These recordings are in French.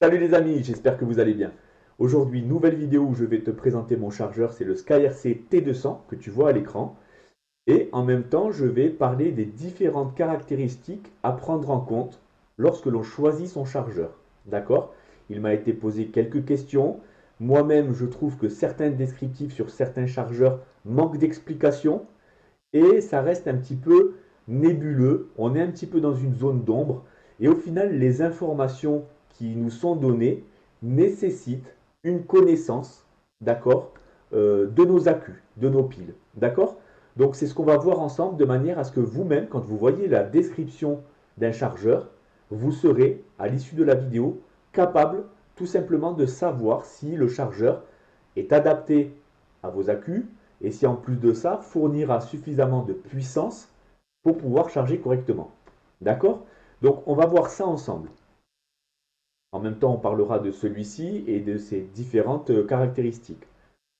Salut les amis, j'espère que vous allez bien. Aujourd'hui, nouvelle vidéo où je vais te présenter mon chargeur, c'est le SkyRC T200 que tu vois à l'écran. Et en même temps, je vais parler des différentes caractéristiques à prendre en compte lorsque l'on choisit son chargeur. D'accord? Il m'a été posé quelques questions. Moi-même, je trouve que certains descriptifs sur certains chargeurs manquent d'explications et ça reste un petit peu nébuleux. On est un petit peu dans une zone d'ombre et au final, les informations qui nous sont données nécessitent une connaissance, d'accord, de nos accus, de nos piles, d'accord. Donc c'est ce qu'on va voir ensemble de manière à ce que vous-même, quand vous voyez la description d'un chargeur, vous serez, à l'issue de la vidéo, capable tout simplement de savoir si le chargeur est adapté à vos accus, et si en plus de ça, fournira suffisamment de puissance pour pouvoir charger correctement. D'accord? Donc on va voir ça ensemble. En même temps, on parlera de celui-ci et de ses différentes caractéristiques.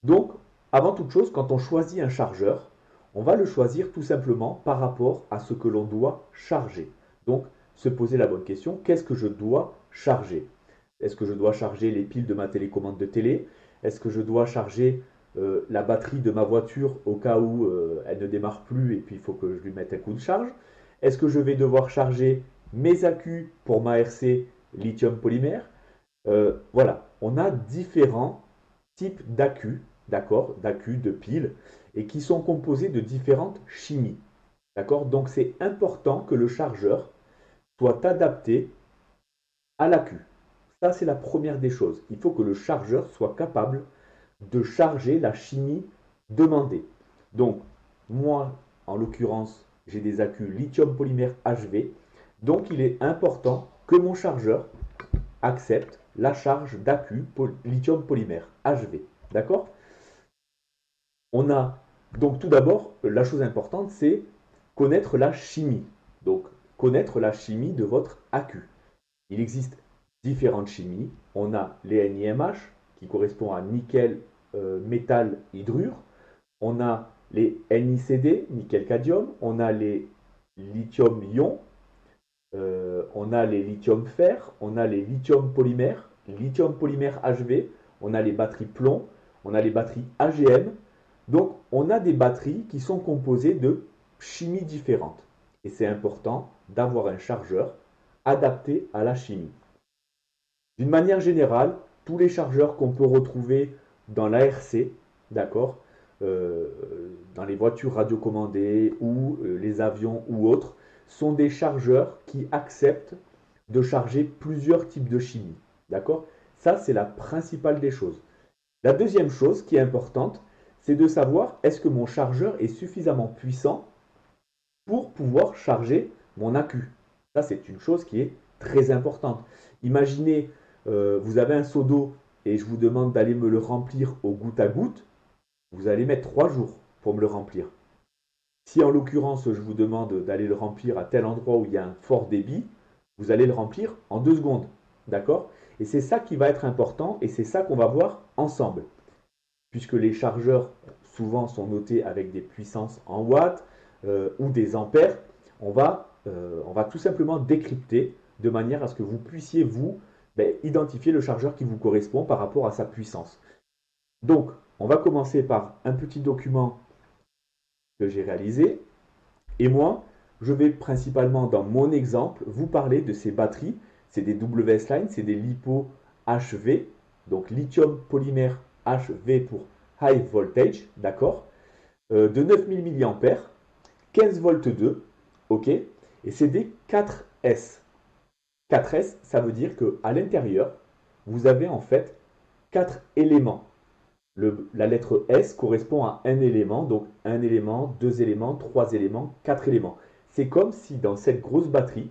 Donc, avant toute chose, quand on choisit un chargeur, on va le choisir tout simplement par rapport à ce que l'on doit charger. Donc, se poser la bonne question, qu'est-ce que je dois charger? Est-ce que je dois charger les piles de ma télécommande de télé? Est-ce que je dois charger la batterie de ma voiture au cas où elle ne démarre plus et puis il faut que je lui mette un coup de charge? Est-ce que je vais devoir charger mes accus pour ma RC lithium polymère? Voilà, on a différents types d'accus, d'accord, d'accus, de piles, et qui sont composés de différentes chimies. D'accord? Donc c'est important que le chargeur soit adapté à l'accu. Ça, c'est la première des choses. Il faut que le chargeur soit capable de charger la chimie demandée. Donc, moi, en l'occurrence, j'ai des accus lithium polymère HV. Donc, il est important que mon chargeur accepte la charge d'accu lithium polymère HV. D'accord? On a donc tout d'abord, la chose importante, c'est connaître la chimie. Donc, connaître la chimie de votre accu. Il existe différentes chimies. On a les NiMH qui correspond à nickel, métal, hydrure. On a les NiCd, nickel cadmium. On a les lithium-ion. On a les lithium-fer. On a les lithium-polymères. Lithium-polymère HV. On a les batteries plomb. On a les batteries AGM. Donc, on a des batteries qui sont composées de chimies différentes. Et c'est important d'avoir un chargeur adapté à la chimie. D'une manière générale, tous les chargeurs qu'on peut retrouver dans l'ARC, d'accord, euh, dans les voitures radiocommandées ou les avions ou autres, sont des chargeurs qui acceptent de charger plusieurs types de chimie. D'accord? Ça, c'est la principale des choses. La deuxième chose qui est importante, c'est de savoir est-ce que mon chargeur est suffisamment puissant pour pouvoir charger mon accu. Ça, c'est une chose qui est très importante. Imaginez, vous avez un seau d'eau et je vous demande d'aller me le remplir au goutte à goutte, vous allez mettre 3 jours pour me le remplir. Si en l'occurrence je vous demande d'aller le remplir à tel endroit où il y a un fort débit, vous allez le remplir en 2 secondes. D'accord? Et c'est ça qui va être important et c'est ça qu'on va voir ensemble. Puisque les chargeurs souvent sont notés avec des puissances en watts ou des ampères, on va tout simplement décrypter de manière à ce que vous puissiez vous identifier le chargeur qui vous correspond par rapport à sa puissance. Donc, on va commencer par un petit document que j'ai réalisé. Et moi, je vais principalement dans mon exemple vous parler de ces batteries. C'est des WS Line, c'est des LiPo HV, donc lithium polymère HV pour high voltage, d'accord, de 9000 mAh, 15 volts 2, ok, et c'est des 4S. 4S, ça veut dire qu'à l'intérieur, vous avez en fait 4 éléments. La lettre S correspond à un élément, donc un élément, deux éléments, trois éléments, quatre éléments. C'est comme si dans cette grosse batterie,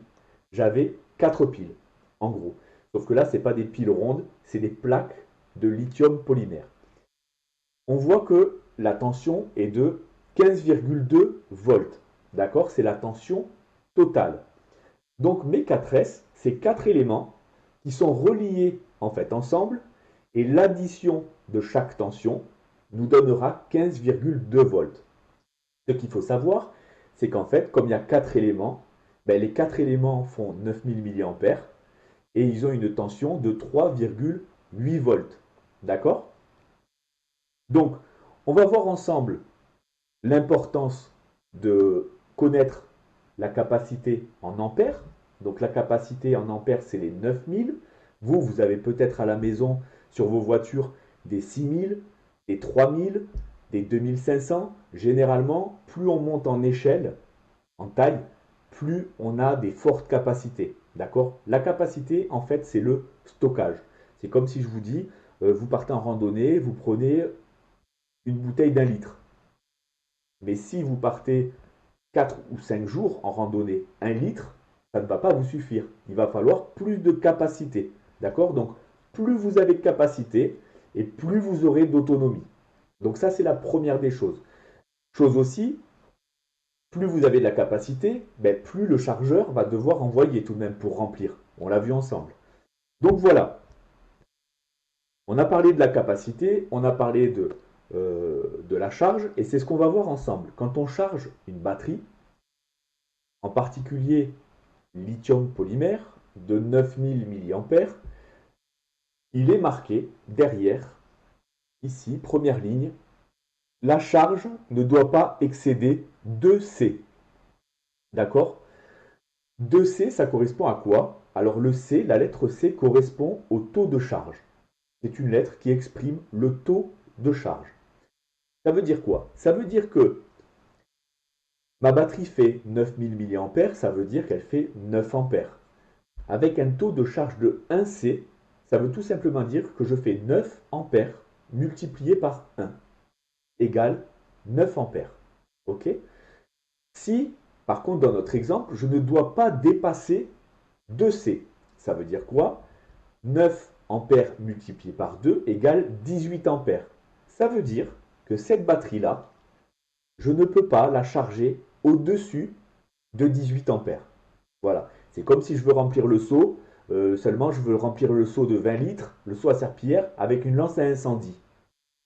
j'avais quatre piles, en gros. Sauf que là, ce n'est pas des piles rondes, c'est des plaques de lithium polymère. On voit que la tension est de 15,2 volts. D'accord? C'est la tension totale. Donc mes 4S, c'est quatre éléments qui sont reliés en fait ensemble et l'addition de chaque tension nous donnera 15,2 volts. Ce qu'il faut savoir, c'est qu'en fait, comme il y a quatre éléments, les quatre éléments font 9000 mAh et ils ont une tension de 3,8 volts. D'accord? Donc, on va voir ensemble l'importance de connaître la capacité en ampères. Donc la capacité en ampères, c'est les 9000. Vous, vous avez peut-être à la maison, sur vos voitures, des 6000, des 3000, des 2500. Généralement, plus on monte en échelle, en taille, plus on a des fortes capacités. D'accord? La capacité, en fait, c'est le stockage. C'est comme si je vous dis, vous partez en randonnée, vous prenez une bouteille d'un litre. Mais si vous partez 4 ou 5 jours en randonnée, 1 litre, ça ne va pas vous suffire. Il va falloir plus de capacité. D'accord? Donc, plus vous avez de capacité et plus vous aurez d'autonomie. Donc ça, c'est la première des choses. Chose aussi, plus vous avez de la capacité, ben, plus le chargeur va devoir envoyer tout de même pour remplir. On l'a vu ensemble. Donc voilà, on a parlé de la capacité, on a parlé de la charge, et c'est ce qu'on va voir ensemble. Quand on charge une batterie, en particulier lithium polymère de 9000 mAh, il est marqué derrière, ici, première ligne, la charge ne doit pas excéder 2C. D'accord? 2C, ça correspond à quoi? Alors le C, la lettre C correspond au taux de charge. C'est une lettre qui exprime le taux de charge. Ça veut dire quoi? Ça veut dire que ma batterie fait 9000 mAh, ça veut dire qu'elle fait 9 ampères. Avec un taux de charge de 1C, ça veut tout simplement dire que je fais 9 ampères multiplié par 1 égale 9 ampères. Ok? Si, par contre, dans notre exemple, je ne dois pas dépasser 2C, ça veut dire quoi? 9 ampères multiplié par 2 égale 18 ampères. Ça veut dire que cette batterie-là, je ne peux pas la charger au-dessus de 18 ampères. Voilà. C'est comme si je veux remplir le seau, seulement je veux remplir le seau de 20 litres, le seau à serpillière, avec une lance à incendie,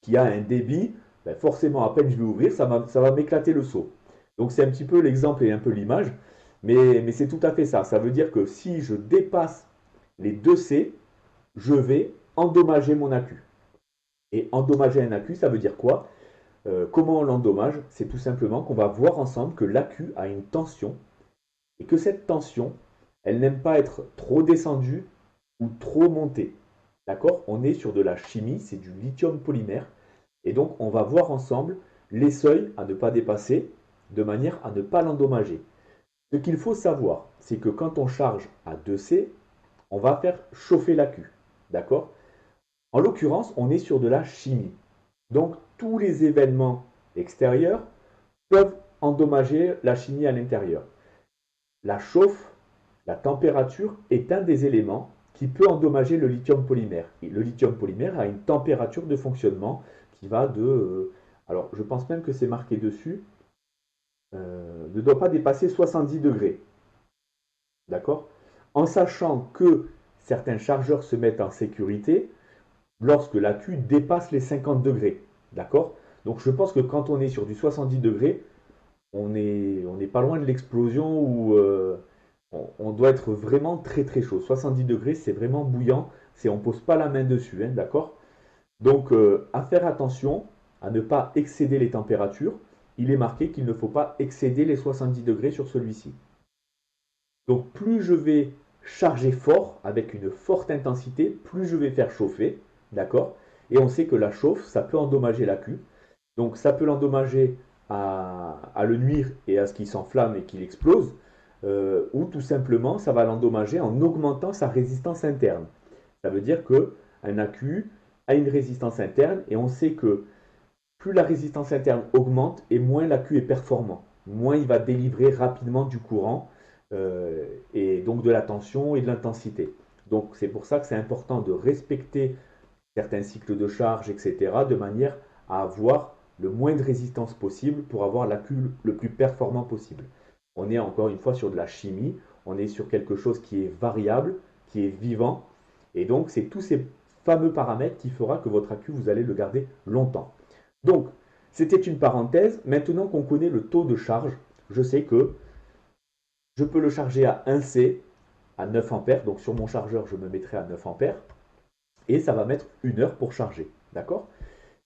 qui a un débit, ben forcément à peine je vais ouvrir, ça va m'éclater le seau. Donc c'est un petit peu l'exemple et un peu l'image, mais c'est tout à fait ça. Ça veut dire que si je dépasse les 2C, je vais endommager mon accu. Et endommager un accu, ça veut dire quoi? Comment on l'endommage? C'est tout simplement qu'on va voir ensemble que l'accu a une tension et que cette tension, elle n'aime pas être trop descendue ou trop montée. D'accord? On est sur de la chimie, c'est du lithium polymère. Et donc, on va voir ensemble les seuils à ne pas dépasser de manière à ne pas l'endommager. Ce qu'il faut savoir, c'est que quand on charge à 2C, on va faire chauffer l'accu. D'accord? En l'occurrence, on est sur de la chimie. Donc, tous les événements extérieurs peuvent endommager la chimie à l'intérieur. La chauffe, la température est un des éléments qui peut endommager le lithium polymère. Et le lithium polymère a une température de fonctionnement qui va de... alors, je pense même que c'est marqué dessus, ne doit pas dépasser 70 degrés. D'accord? En sachant que certains chargeurs se mettent en sécurité lorsque l'accu dépasse les 50 degrés. D'accord? Donc je pense que quand on est sur du 70 degrés, on n'est pas loin de l'explosion où on doit être vraiment très très chaud. 70 degrés, c'est vraiment bouillant. On ne pose pas la main dessus, hein, d'accord? Donc à faire attention à ne pas excéder les températures. Il est marqué qu'il ne faut pas excéder les 70 degrés sur celui-ci. Donc plus je vais charger fort, avec une forte intensité, plus je vais faire chauffer, d'accord? Et on sait que la chauffe, ça peut endommager l'accu. Donc ça peut l'endommager à le nuire et à ce qu'il s'enflamme et qu'il explose, ou tout simplement ça va l'endommager en augmentant sa résistance interne. Ça veut dire qu'un accu a une résistance interne et on sait que plus la résistance interne augmente et moins l'accu est performant, moins il va délivrer rapidement du courant et donc de la tension et de l'intensité. Donc c'est pour ça que c'est important de respecter certains cycles de charge, etc., de manière à avoir le moins de résistance possible pour avoir l'accu le plus performant possible. On est encore une fois sur de la chimie, on est sur quelque chose qui est variable, qui est vivant, et donc c'est tous ces fameux paramètres qui fera que votre accu, vous allez le garder longtemps. Donc, c'était une parenthèse. Maintenant qu'on connaît le taux de charge, je sais que je peux le charger à 1C à 9 ampères. Donc sur mon chargeur, je me mettrai à 9 ampères. Et ça va mettre 1 heure pour charger. D'accord?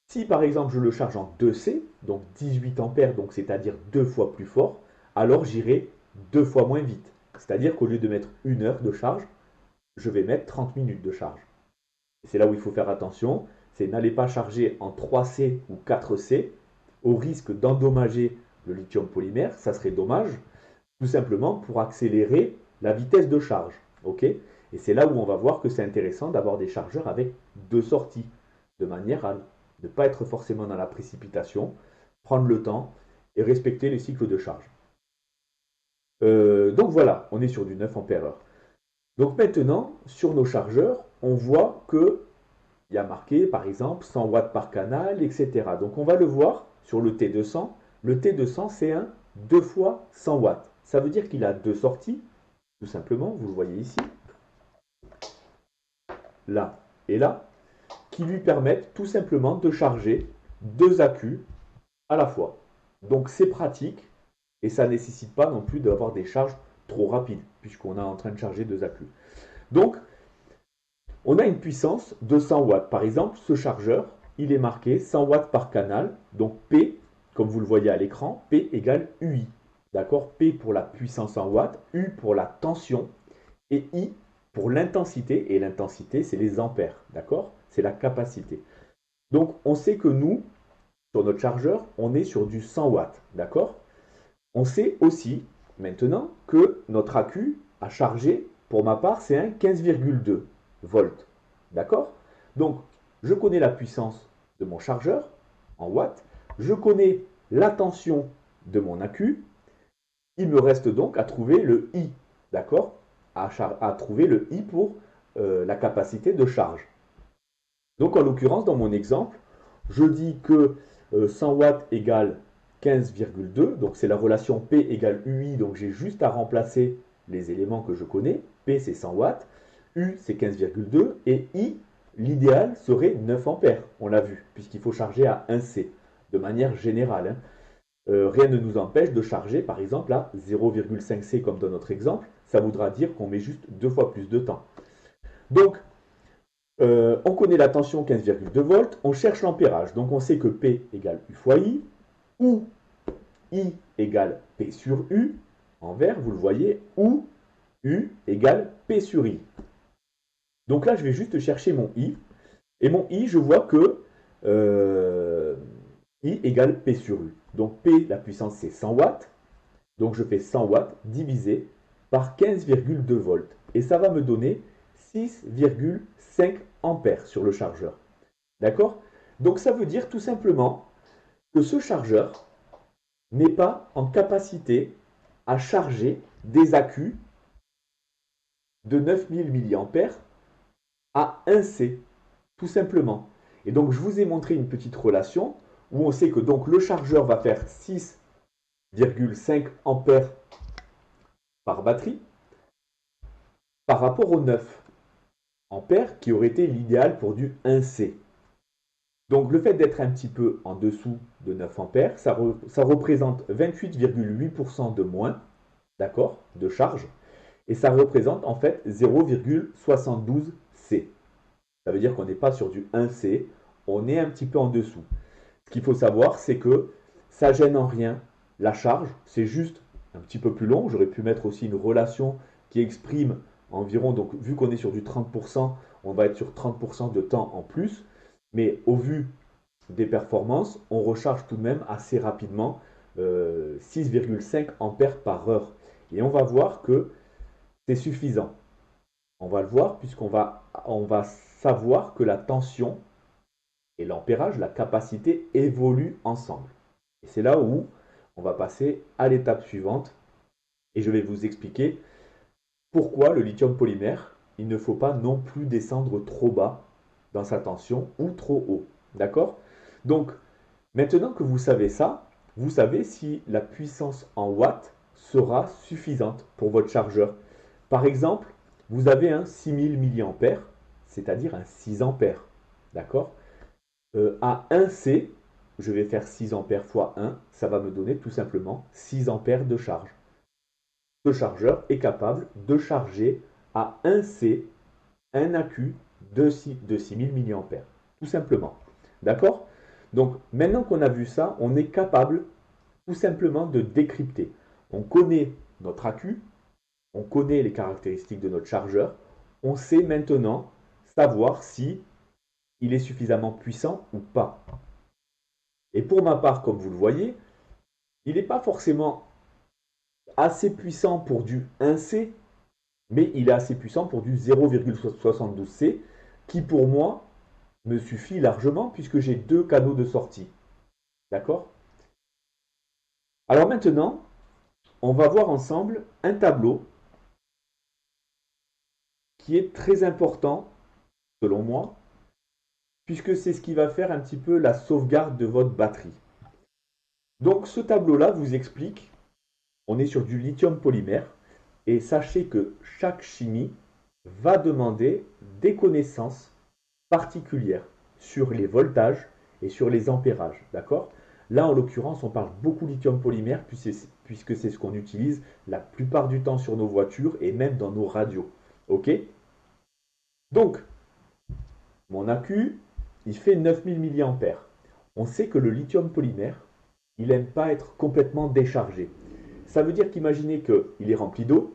Si par exemple je le charge en 2C, donc 18 ampères, donc c'est-à-dire 2 fois plus fort, alors j'irai 2 fois moins vite. C'est-à-dire qu'au lieu de mettre 1 heure de charge, je vais mettre 30 minutes de charge. C'est là où il faut faire attention, c'est n'allez pas charger en 3C ou 4C au risque d'endommager le lithium polymère, ça serait dommage, tout simplement pour accélérer la vitesse de charge. Ok? Et c'est là où on va voir que c'est intéressant d'avoir des chargeurs avec 2 sorties, de manière à ne pas être forcément dans la précipitation, prendre le temps et respecter les cycles de charge. Donc voilà, on est sur du 9 ampères. Donc maintenant, sur nos chargeurs, on voit que il y a marqué par exemple 100 watts par canal, etc. Donc on va le voir sur le T200. Le T200, c'est un 2 fois 100 watts. Ça veut dire qu'il a 2 sorties, tout simplement, vous le voyez ici, là et là, qui lui permettent tout simplement de charger 2 accus à la fois. Donc c'est pratique et ça ne nécessite pas non plus d'avoir des charges trop rapides, puisqu'on est en train de charger 2 accus. Donc, on a une puissance de 100 watts. Par exemple, ce chargeur, il est marqué 100 watts par canal. Donc P, comme vous le voyez à l'écran, P égale UI. D'accord? P pour la puissance en watts, U pour la tension et I pour l'intensité. Et l'intensité, c'est les ampères. D'accord? C'est la capacité. Donc on sait que nous, sur notre chargeur, on est sur du 100 watts. D'accord? On sait aussi maintenant que notre accu à charger, pour ma part, c'est un 15,2 volts. D'accord? Donc, je connais la puissance de mon chargeur en watts, je connais la tension de mon accu, il me reste donc à trouver le I, d'accord? À trouver le I pour la capacité de charge. Donc, en l'occurrence, dans mon exemple, je dis que 100 watts égale 15,2, donc c'est la relation P égale UI, donc j'ai juste à remplacer les éléments que je connais. P c'est 100 watts, U c'est 15,2 et I, l'idéal serait 9 ampères, on l'a vu, puisqu'il faut charger à 1C de manière générale. Hein. Rien ne nous empêche de charger par exemple à 0,5C comme dans notre exemple, ça voudra dire qu'on met juste 2 fois plus de temps. Donc, on connaît la tension 15,2 volts, on cherche l'ampérage, donc on sait que P égale U fois I, ou I égale P sur U, en vert, vous le voyez, ou U égale P sur I. Donc là, je vais juste chercher mon I, et mon I, je vois que I égale P sur U. Donc P, la puissance, c'est 100 watts, donc je fais 100 watts divisé par 15,2 volts, et ça va me donner 6,5 ampères sur le chargeur. D'accord? Donc ça veut dire tout simplement que ce chargeur n'est pas en capacité à charger des accus de 9000 mAh à 1C, tout simplement. Et donc je vous ai montré une petite relation où on sait que donc le chargeur va faire 6,5 ampères par batterie par rapport aux 9 ampères qui aurait été l'idéal pour du 1C. Donc le fait d'être un petit peu en dessous de 9 ampères, ça représente 28,8% de moins, d'accord, de charge, et ça représente en fait 0,72 C. Ça veut dire qu'on n'est pas sur du 1C, on est un petit peu en dessous. Ce qu'il faut savoir, c'est que ça gêne en rien la charge, c'est juste un petit peu plus long. J'aurais pu mettre aussi une relation qui exprime environ, donc vu qu'on est sur du 30%, on va être sur 30% de temps en plus. Mais au vu des performances, on recharge tout de même assez rapidement 6,5 ampères par heure. Et on va voir que c'est suffisant. On va le voir puisqu'on va savoir que la tension et l'ampérage, la capacité évoluent ensemble. Et c'est là où on va passer à l'étape suivante et je vais vous expliquer pourquoi le lithium polymère, il ne faut pas non plus descendre trop bas dans sa tension ou trop haut. D'accord? Donc, maintenant que vous savez ça, vous savez si la puissance en watts sera suffisante pour votre chargeur. Par exemple, vous avez un 6000 mAh, c'est-à-dire un 6 ampères. D'accord? À 1C, je vais faire 6 ampères fois 1, ça va me donner tout simplement 6 ampères de charge. Ce chargeur est capable de charger à 1C, un accu de 6000 mAh, tout simplement. D'accord? Donc maintenant qu'on a vu ça, on est capable tout simplement de décrypter. On connaît notre accu, on connaît les caractéristiques de notre chargeur, on sait maintenant savoir si il est suffisamment puissant ou pas. Et pour ma part, comme vous le voyez, il n'est pas forcément assez puissant pour du 1C, mais il est assez puissant pour du 0,72C, qui pour moi me suffit largement puisque j'ai deux canaux de sortie. D'accord? Alors maintenant, on va voir ensemble un tableau qui est très important, selon moi, puisque c'est ce qui va faire un petit peu la sauvegarde de votre batterie. Donc ce tableau-là vous explique, on est sur du lithium polymère, et sachez que chaque chimie va demander des connaissances particulières sur les voltages et sur les ampérages. D'accord? Là, en l'occurrence, on parle beaucoup lithium polymère puisque c'est ce qu'on utilise la plupart du temps sur nos voitures et même dans nos radios. Ok? Donc, mon accu, il fait 9000 mAh. On sait que le lithium polymère, il n'aime pas être complètement déchargé. Ça veut dire qu'imaginez qu'il est rempli d'eau,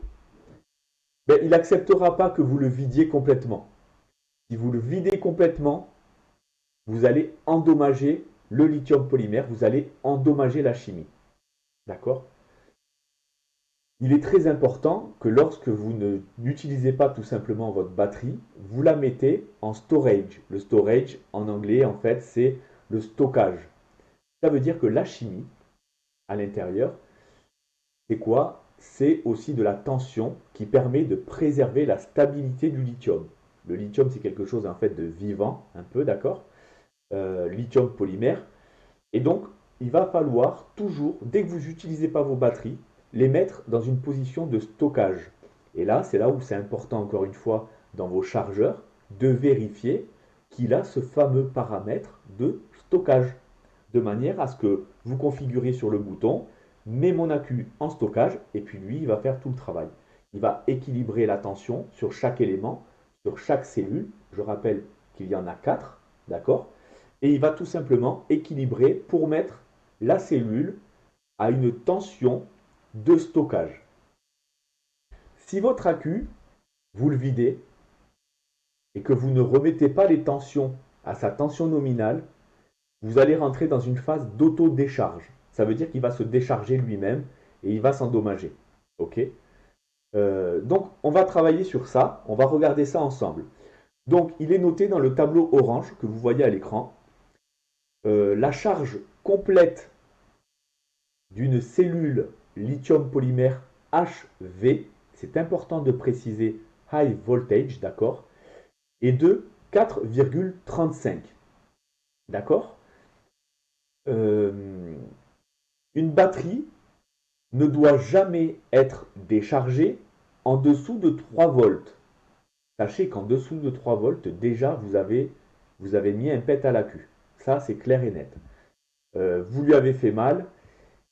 ben, il n'acceptera pas que vous le vidiez complètement. Si vous le videz complètement, vous allez endommager le lithium polymère, vous allez endommager la chimie. D'accord? Il est très important que lorsque vous n'utilisez pas tout simplement votre batterie, vous la mettez en storage. Le storage, en anglais, en fait, c'est le stockage. Ça veut dire que la chimie, à l'intérieur, c'est quoi? C'est aussi de la tension qui permet de préserver la stabilité du lithium. Le lithium, c'est quelque chose en fait de vivant, un peu, d'accord? Lithium polymère. Et donc, il va falloir toujours, dès que vous n'utilisez pas vos batteries, les mettre dans une position de stockage. Et là, c'est là où c'est important, encore une fois, dans vos chargeurs, de vérifier qu'il a ce fameux paramètre de stockage. De manière à ce que vous configurez sur le bouton, mets mon accu en stockage, et puis lui, il va faire tout le travail. Il va équilibrer la tension sur chaque élément, sur chaque cellule. Je rappelle qu'il y en a 4, d'accord? Et il va tout simplement équilibrer pour mettre la cellule à une tension de stockage. Si votre accu, vous le videz et que vous ne remettez pas les tensions à sa tension nominale, vous allez rentrer dans une phase d'auto-décharge. Ça veut dire qu'il va se décharger lui-même et il va s'endommager. Ok? Donc, on va travailler sur ça. On va regarder ça ensemble. Donc, il est noté dans le tableau orange que vous voyez à l'écran. La charge complète d'une cellule lithium polymère HV, c'est important de préciser high voltage, d'accord, et de 4,35. D'accord? Une batterie ne doit jamais être déchargée en dessous de 3 volts. Sachez qu'en dessous de 3 volts, déjà, vous avez mis un pet à la queue. Ça, c'est clair et net. Vous lui avez fait mal.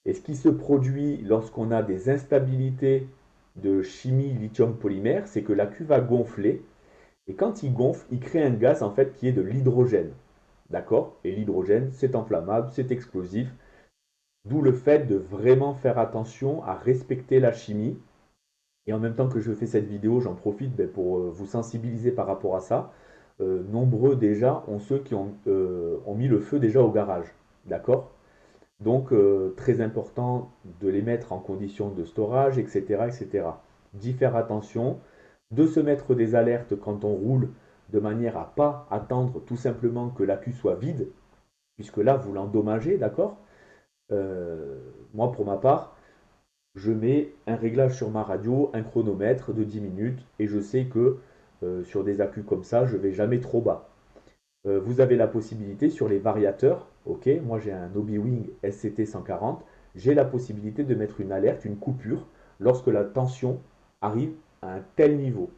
Et ce qui se produit lorsqu'on a des instabilités de chimie lithium polymère, c'est que la cuve va gonfler. Et quand il gonfle, il crée un gaz en fait qui est de l'hydrogène. D'accord? Et l'hydrogène, c'est inflammable, c'est explosif. D'où le fait de vraiment faire attention à respecter la chimie. Et en même temps que je fais cette vidéo, j'en profite pour vous sensibiliser par rapport à ça. Nombreux déjà ont ceux qui ont mis le feu déjà au garage. D'accord? Donc, très important de les mettre en condition de storage, etc., etc. D'y faire attention, de se mettre des alertes quand on roule de manière à pas attendre tout simplement que l'accu soit vide, puisque là, vous l'endommagez, d'accord? Moi, pour ma part, je mets un réglage sur ma radio, un chronomètre de 10 minutes, et je sais que sur des accus comme ça, je ne vais jamais trop bas. Vous avez la possibilité sur les variateurs, ok, moi j'ai un Obi-Wing SCT 140, j'ai la possibilité de mettre une alerte, une coupure, lorsque la tension arrive à un tel niveau.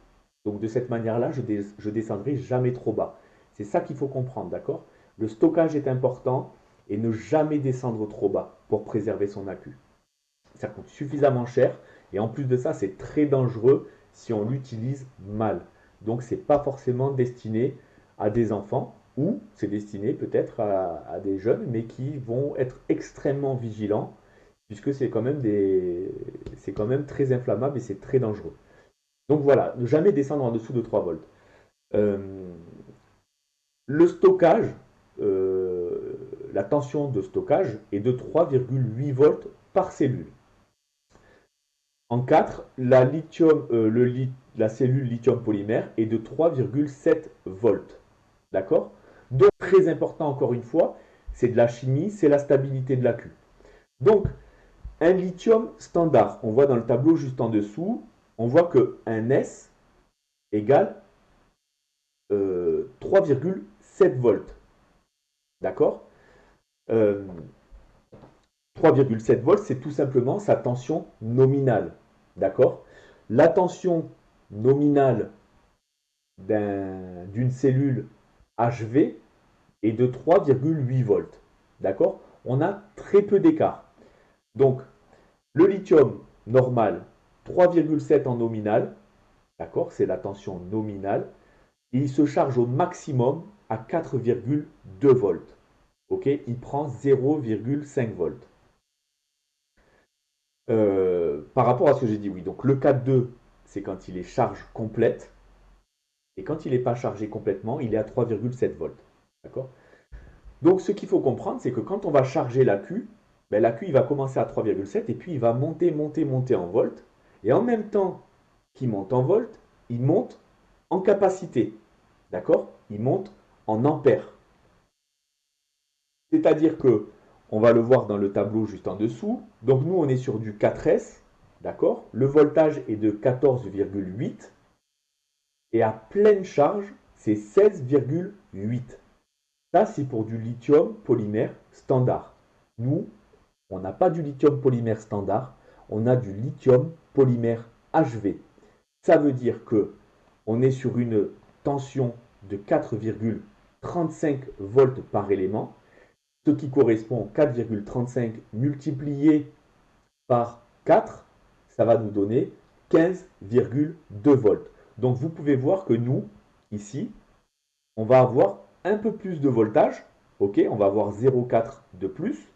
Donc de cette manière-là, je descendrai jamais trop bas. C'est ça qu'il faut comprendre, d'accord? Le stockage est important et ne jamais descendre trop bas pour préserver son accu. Ça coûte suffisamment cher et en plus de ça, c'est très dangereux si on l'utilise mal. Donc, ce n'est pas forcément destiné à des enfants ou c'est destiné peut-être à des jeunes, mais qui vont être extrêmement vigilants puisque c'est quand même très inflammable et c'est très dangereux. Donc voilà, ne jamais descendre en dessous de 3 volts. Euh, le stockage, la tension de stockage est de 3,8 volts par cellule. En 4, la cellule lithium polymère est de 3,7 volts. D'accord? Donc, très important encore une fois, c'est de la chimie, c'est la stabilité de la Q. Donc, un lithium standard, on voit dans le tableau juste en dessous, on voit qu'un S égale 3,7 volts. D'accord? 3,7 volts, c'est tout simplement sa tension nominale. D'accord? La tension nominale d'une cellule HV est de 3,8 volts. D'accord? On a très peu d'écart. Donc, le lithium normal, 3,7 en nominal, d'accord? C'est la tension nominale. Et il se charge au maximum à 4,2 volts. Ok? Il prend 0,5 volts. Par rapport à ce que j'ai dit, oui. Donc le 4,2, c'est quand il est charge complète. Et quand il n'est pas chargé complètement, il est à 3,7 volts. D'accord? Donc ce qu'il faut comprendre, c'est que quand on va charger la Q, ben, la Q il va commencer à 3,7 et puis il va monter, monter, monter en volts. Et en même temps qu'il monte en volts, il monte en capacité. D'accord? Il monte en ampères. C'est-à-dire que, on va le voir dans le tableau juste en dessous, donc nous on est sur du 4S, d'accord? Le voltage est de 14,8 et à pleine charge, c'est 16,8. Ça, c'est pour du lithium polymère standard. Nous, on n'a pas du lithium polymère standard, on a du lithium polymère HV. Ça veut dire que on est sur une tension de 4,35 volts par élément, ce qui correspond à 4,35 multiplié par 4, ça va nous donner 15,2 volts. Donc vous pouvez voir que nous, ici, on va avoir un peu plus de voltage, ok, on va avoir 0,4 de plus,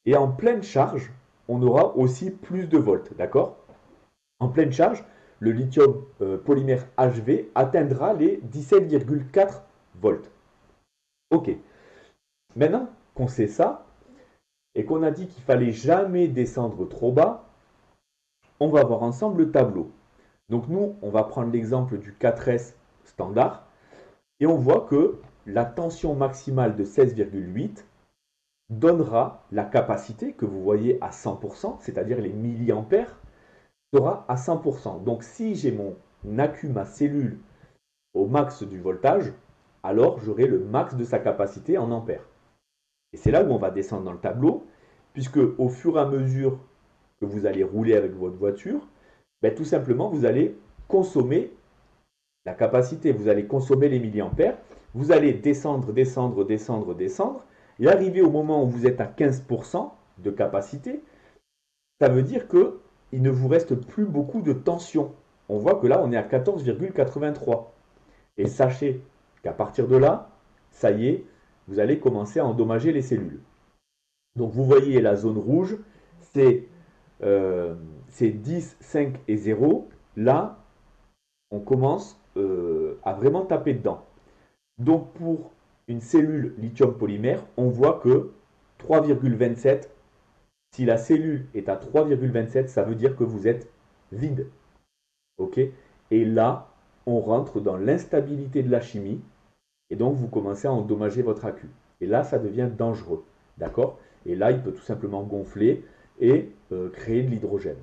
et en pleine charge, on aura aussi plus de volts, d'accord? En pleine charge, le lithium polymère HV atteindra les 17,4 volts. Ok, maintenant qu'on sait ça, et qu'on a dit qu'il fallait jamais descendre trop bas, on va voir ensemble le tableau. Donc nous, on va prendre l'exemple du 4S standard, et on voit que la tension maximale de 16,8 donnera la capacité que vous voyez à 100%, c'est-à-dire les milliampères, sera à 100%. Donc si j'ai mon AQ, ma cellule, au max du voltage, alors j'aurai le max de sa capacité en ampères. Et c'est là où on va descendre dans le tableau, puisque au fur et à mesure que vous allez rouler avec votre voiture, ben, tout simplement, vous allez consommer la capacité, vous allez consommer les milliampères, vous allez descendre, descendre, descendre, descendre, et arriver au moment où vous êtes à 15% de capacité, ça veut dire qu'il ne vous reste plus beaucoup de tension. On voit que là, on est à 14,83. Et sachez qu'à partir de là, ça y est, vous allez commencer à endommager les cellules. Donc vous voyez la zone rouge, c'est 10, 5 et 0. Là, on commence à vraiment taper dedans. Donc pour une cellule lithium polymère, on voit que 3,27, si la cellule est à 3,27, ça veut dire que vous êtes vide. Ok? Et là, on rentre dans l'instabilité de la chimie et donc vous commencez à endommager votre AQ. Et là, ça devient dangereux. D'accord? Et là, il peut tout simplement gonfler et créer de l'hydrogène.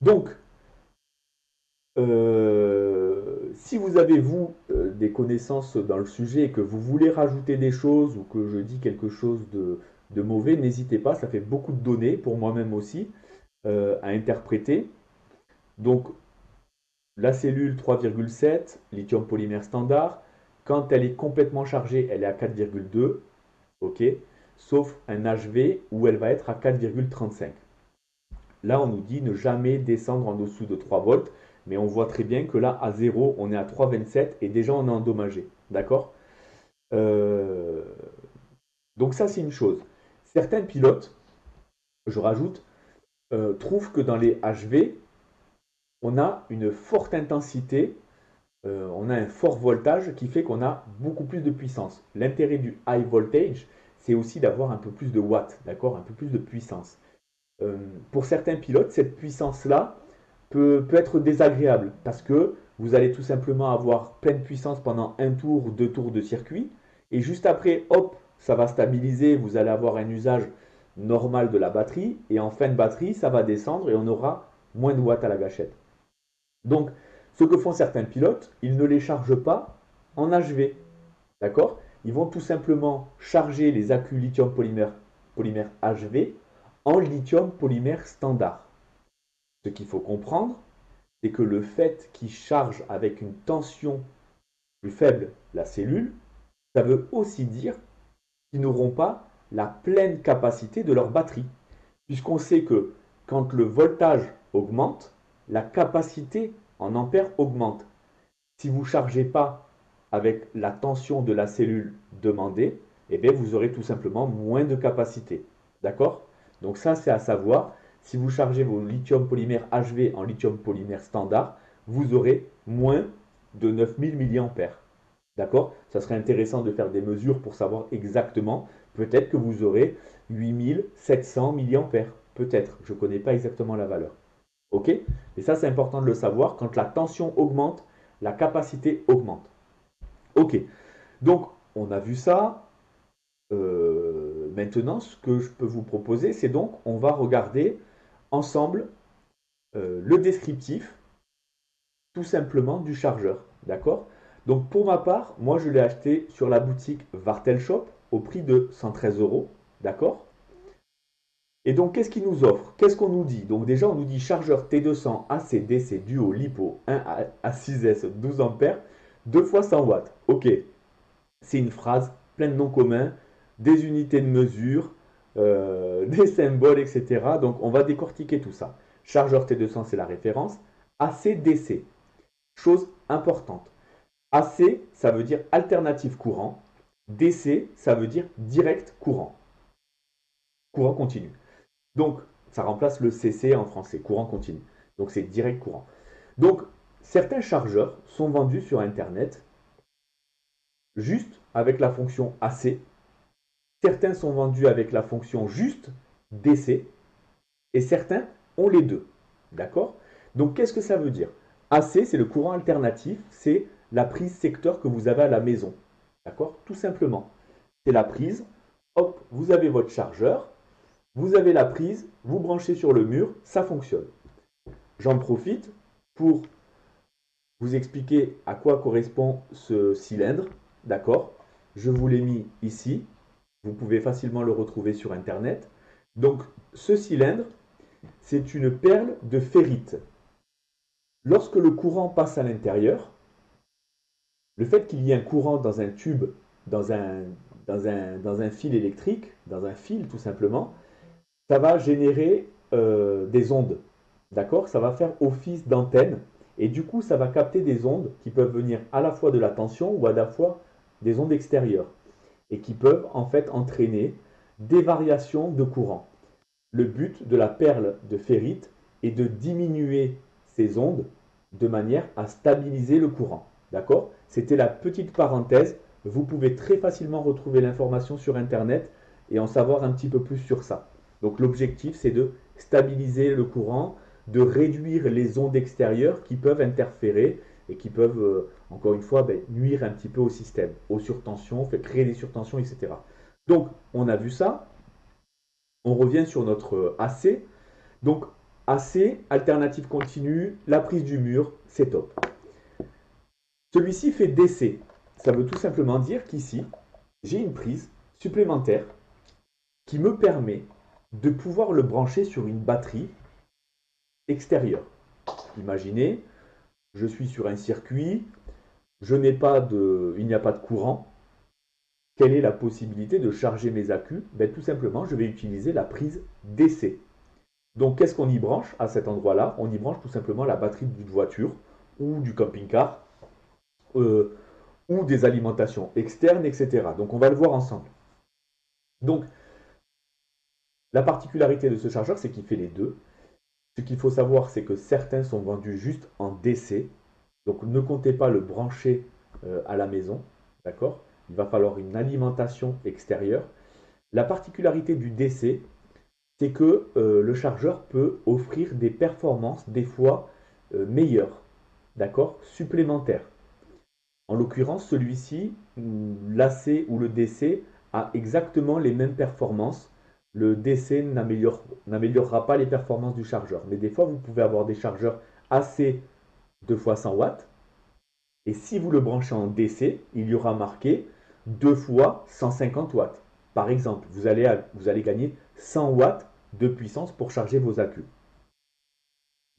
Donc, si vous avez, vous, des connaissances dans le sujet et que vous voulez rajouter des choses ou que je dis quelque chose de mauvais, n'hésitez pas, ça fait beaucoup de données pour moi-même aussi à interpréter. Donc, la cellule 3,7, lithium polymère standard, quand elle est complètement chargée, elle est à 4,2, ok, sauf un HV où elle va être à 4,35. Là, on nous dit ne jamais descendre en dessous de 3 volts, mais on voit très bien que là, à 0, on est à 3,27 et déjà on est endommagé. D'accord? Euh, donc ça, c'est une chose. Certains pilotes, je rajoute, trouvent que dans les HV, on a une forte intensité, on a un fort voltage qui fait qu'on a beaucoup plus de puissance. L'intérêt du high voltage, c'est aussi d'avoir un peu plus de watts, d'accord? Un peu plus de puissance. Euh, pour certains pilotes, cette puissance-là peut être désagréable parce que vous allez tout simplement avoir pleine puissance pendant un tour ou deux tours de circuit et juste après, hop, ça va stabiliser, vous allez avoir un usage normal de la batterie et en fin de batterie, ça va descendre et on aura moins de watts à la gâchette. Donc, ce que font certains pilotes, ils ne les chargent pas en HV, d'accord? Ils vont tout simplement charger les accus lithium-polymère HV en lithium polymère standard. Ce qu'il faut comprendre, c'est que le fait qu'ils chargent avec une tension plus faible la cellule, ça veut aussi dire qu'ils n'auront pas la pleine capacité de leur batterie. Puisqu'on sait que quand le voltage augmente, la capacité en ampères augmente. Si vous ne chargez pas avec la tension de la cellule demandée, eh bien vous aurez tout simplement moins de capacité. D'accord? Donc ça, c'est à savoir. Si vous chargez vos lithium polymère HV en lithium polymère standard, vous aurez moins de 9000 mAh. D'accord? Ça serait intéressant de faire des mesures pour savoir exactement. Peut-être que vous aurez 8700 mAh. Peut-être. Je ne connais pas exactement la valeur. OK? Et ça, c'est important de le savoir. Quand la tension augmente, la capacité augmente. OK. Donc, on a vu ça. Maintenant, ce que je peux vous proposer, c'est donc, on va regarder ensemble le descriptif, tout simplement, du chargeur. D'accord? Donc, pour ma part, moi, je l'ai acheté sur la boutique Vartel Shop au prix de 113 euros. D'accord? Et donc, qu'est-ce qu'il nous offre? Qu'est-ce qu'on nous dit? Donc, déjà, on nous dit chargeur T200 AC/DC Duo LiPo 1 à 6S 12 ampères, 2 fois 100 watts. Ok, c'est une phrase, plein de noms communs, des unités de mesure, des symboles, etc. Donc, on va décortiquer tout ça. Chargeur T200, c'est la référence. AC/DC, chose importante. AC, ça veut dire alternative courant. DC, ça veut dire direct courant. Courant continu. Donc, ça remplace le CC en français, courant continu. Donc, c'est direct courant. Donc, certains chargeurs sont vendus sur Internet juste avec la fonction AC. Certains sont vendus avec la fonction juste DC. Et certains ont les deux. D'accord? Donc, qu'est-ce que ça veut dire? AC, c'est le courant alternatif. C'est la prise secteur que vous avez à la maison. D'accord? Tout simplement. C'est la prise. Hop, vous avez votre chargeur. Vous avez la prise, vous branchez sur le mur, ça fonctionne. J'en profite pour vous expliquer à quoi correspond ce cylindre. D'accord? Je vous l'ai mis ici. Vous pouvez facilement le retrouver sur Internet. Donc, ce cylindre, c'est une perle de ferrite. Lorsque le courant passe à l'intérieur, le fait qu'il y ait un courant dans un tube, dans un fil électrique, dans un fil tout simplement, ça va générer des ondes. D'accord? Ça va faire office d'antenne. Et du coup, ça va capter des ondes qui peuvent venir à la fois de la tension ou à la fois des ondes extérieures. Et qui peuvent en fait entraîner des variations de courant. Le but de la perle de ferrite est de diminuer ces ondes de manière à stabiliser le courant. D'accord? C'était la petite parenthèse. Vous pouvez très facilement retrouver l'information sur Internet et en savoir un petit peu plus sur ça. Donc l'objectif, c'est de stabiliser le courant, de réduire les ondes extérieures qui peuvent interférer et qui peuvent, encore une fois, nuire un petit peu au système, aux surtensions, créer des surtensions, etc. Donc, on a vu ça. On revient sur notre AC. Donc, AC, alternative continue, la prise du mur, c'est top. Celui-ci fait DC. Ça veut tout simplement dire qu'ici, j'ai une prise supplémentaire qui me permet de pouvoir le brancher sur une batterie extérieure. Imaginez, je suis sur un circuit, il n'y a pas de courant. Quelle est la possibilité de charger mes accus? Tout simplement, je vais utiliser la prise DC. Donc, qu'est-ce qu'on y branche à cet endroit-là? On y branche tout simplement la batterie d'une voiture ou du camping-car euh, ou des alimentations externes, etc. Donc, on va le voir ensemble. Donc, la particularité de ce chargeur, c'est qu'il fait les deux. Ce qu'il faut savoir, c'est que certains sont vendus juste en DC. Donc, ne comptez pas le brancher à la maison. D'accord? Il va falloir une alimentation extérieure. La particularité du DC, c'est que le chargeur peut offrir des performances des fois meilleures, d'accord, supplémentaires. En l'occurrence, celui-ci, l'AC ou le DC, a exactement les mêmes performances. Le DC n'améliorera pas les performances du chargeur. Mais des fois, vous pouvez avoir des chargeurs AC 2 fois 100 watts. Et si vous le branchez en DC, il y aura marqué 2 fois 150 watts. Par exemple, vous allez gagner 100 watts de puissance pour charger vos accus.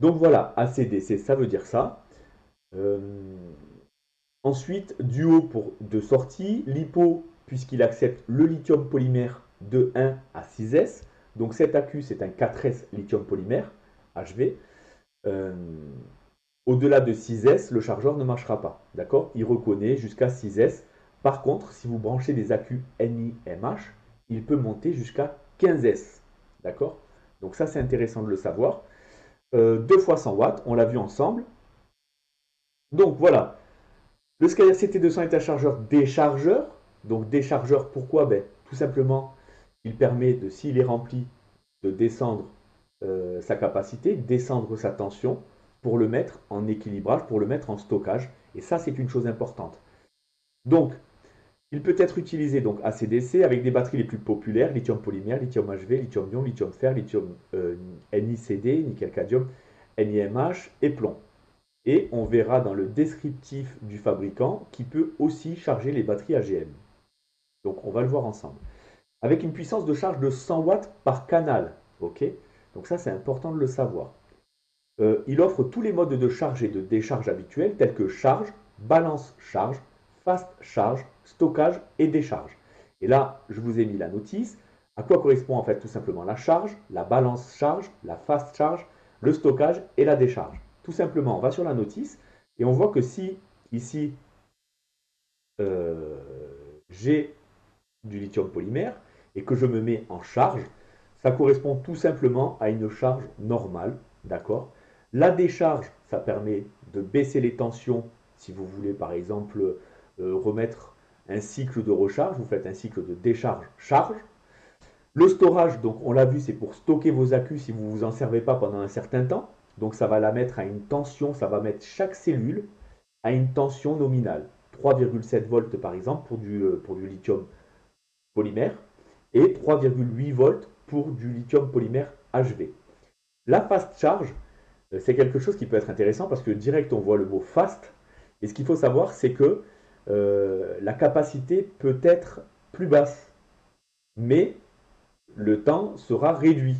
Donc voilà, AC-DC, ça veut dire ça. Euh, Ensuite, duo pour de sortie, LiPo, puisqu'il accepte le lithium polymère de 1 à 6S. Donc cet accu, c'est un 4S lithium polymère, HV. Euh, Au-delà de 6S, le chargeur ne marchera pas. D'accord? Il reconnaît jusqu'à 6S. Par contre, si vous branchez des accus NiMH, il peut monter jusqu'à 15S. D'accord? Donc ça, c'est intéressant de le savoir. 2 fois 100 watts, on l'a vu ensemble. Donc voilà, le Sky CT200 est un chargeur déchargeur. Donc déchargeur, pourquoi? Tout simplement, il permet de, s'il est rempli, de descendre sa capacité, descendre sa tension pour le mettre en équilibrage, pour le mettre en stockage. Et ça, c'est une chose importante. Donc, il peut être utilisé donc AC/DC avec des batteries les plus populaires, lithium polymère, lithium HV, lithium ion, lithium fer, lithium NiCd, nickel cadmium, NiMH et plomb. Et on verra dans le descriptif du fabricant qui peut aussi charger les batteries AGM. Donc on va le voir ensemble. Avec une puissance de charge de 100 watts par canal. Ok? Donc ça c'est important de le savoir. Il offre tous les modes de charge et de décharge habituels tels que charge, balance charge, fast charge, stockage et décharge. Et là, je vous ai mis la notice. À quoi correspond en fait tout simplement la charge, la balance charge, la fast charge, le stockage et la décharge. Tout simplement, on va sur la notice et on voit que si ici euh, j'ai du lithium polymère et que je me mets en charge, ça correspond tout simplement à une charge normale, d'accord? La décharge, ça permet de baisser les tensions si vous voulez par exemple remettre un cycle de recharge, vous faites un cycle de décharge-charge. Le storage, donc on l'a vu, c'est pour stocker vos accus si vous ne vous en servez pas pendant un certain temps. Donc ça va la mettre à une tension, ça va mettre chaque cellule à une tension nominale. 3,7 volts par exemple pour du lithium polymère et 3,8 volts pour du lithium polymère HV. La fast charge, c'est quelque chose qui peut être intéressant parce que direct on voit le mot fast et ce qu'il faut savoir c'est que la capacité peut être plus basse mais le temps sera réduit.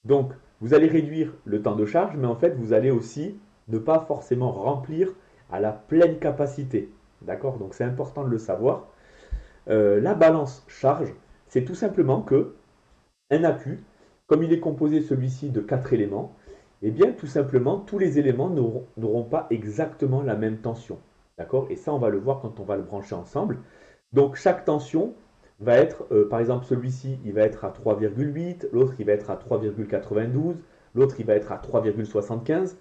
Donc vous allez réduire le temps de charge mais en fait vous allez aussi ne pas forcément remplir à la pleine capacité. D'accord? Donc c'est important de le savoir. La balance charge, c'est tout simplement que un accu, comme il est composé celui-ci de 4 éléments, eh bien tout simplement tous les éléments n'auront pas exactement la même tension. D'accord? Et ça on va le voir quand on va le brancher ensemble. Donc chaque tension va être, par exemple celui-ci il va être à 3,8, l'autre il va être à 3,92, l'autre il va être à 3,75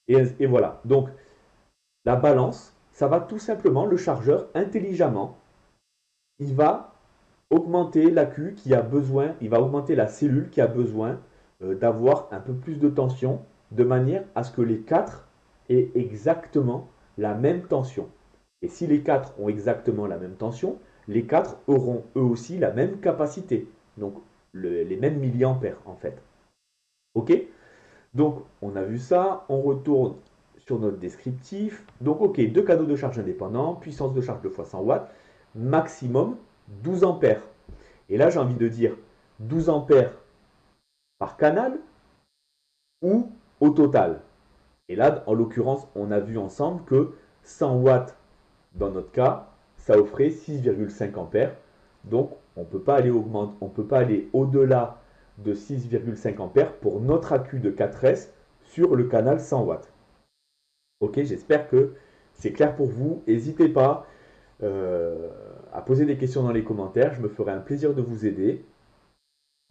et voilà. Donc la balance, ça va tout simplement le chargeur intelligemment, il va augmenter l'accu qui a besoin, il va augmenter la cellule qui a besoin d'avoir un peu plus de tension de manière à ce que les quatre aient exactement la même tension. Et si les quatre ont exactement la même tension, les quatre auront eux aussi la même capacité. Donc les mêmes milliampères en fait. Ok? Donc on a vu ça, on retourne sur notre descriptif. Donc ok, deux canaux de charge indépendants, puissance de charge 2 fois 100 watts, maximum 12 ampères. Et là, j'ai envie de dire 12 ampères par canal ou au total. Et là, en l'occurrence, on a vu ensemble que 100 watts, dans notre cas, ça offrait 6,5 ampères. Donc, on ne peut pas aller au-delà de 6,5 ampères pour notre accu de 4S sur le canal 100 watts. Ok, j'espère que c'est clair pour vous. N'hésitez pas à poser des questions dans les commentaires. Je me ferai un plaisir de vous aider.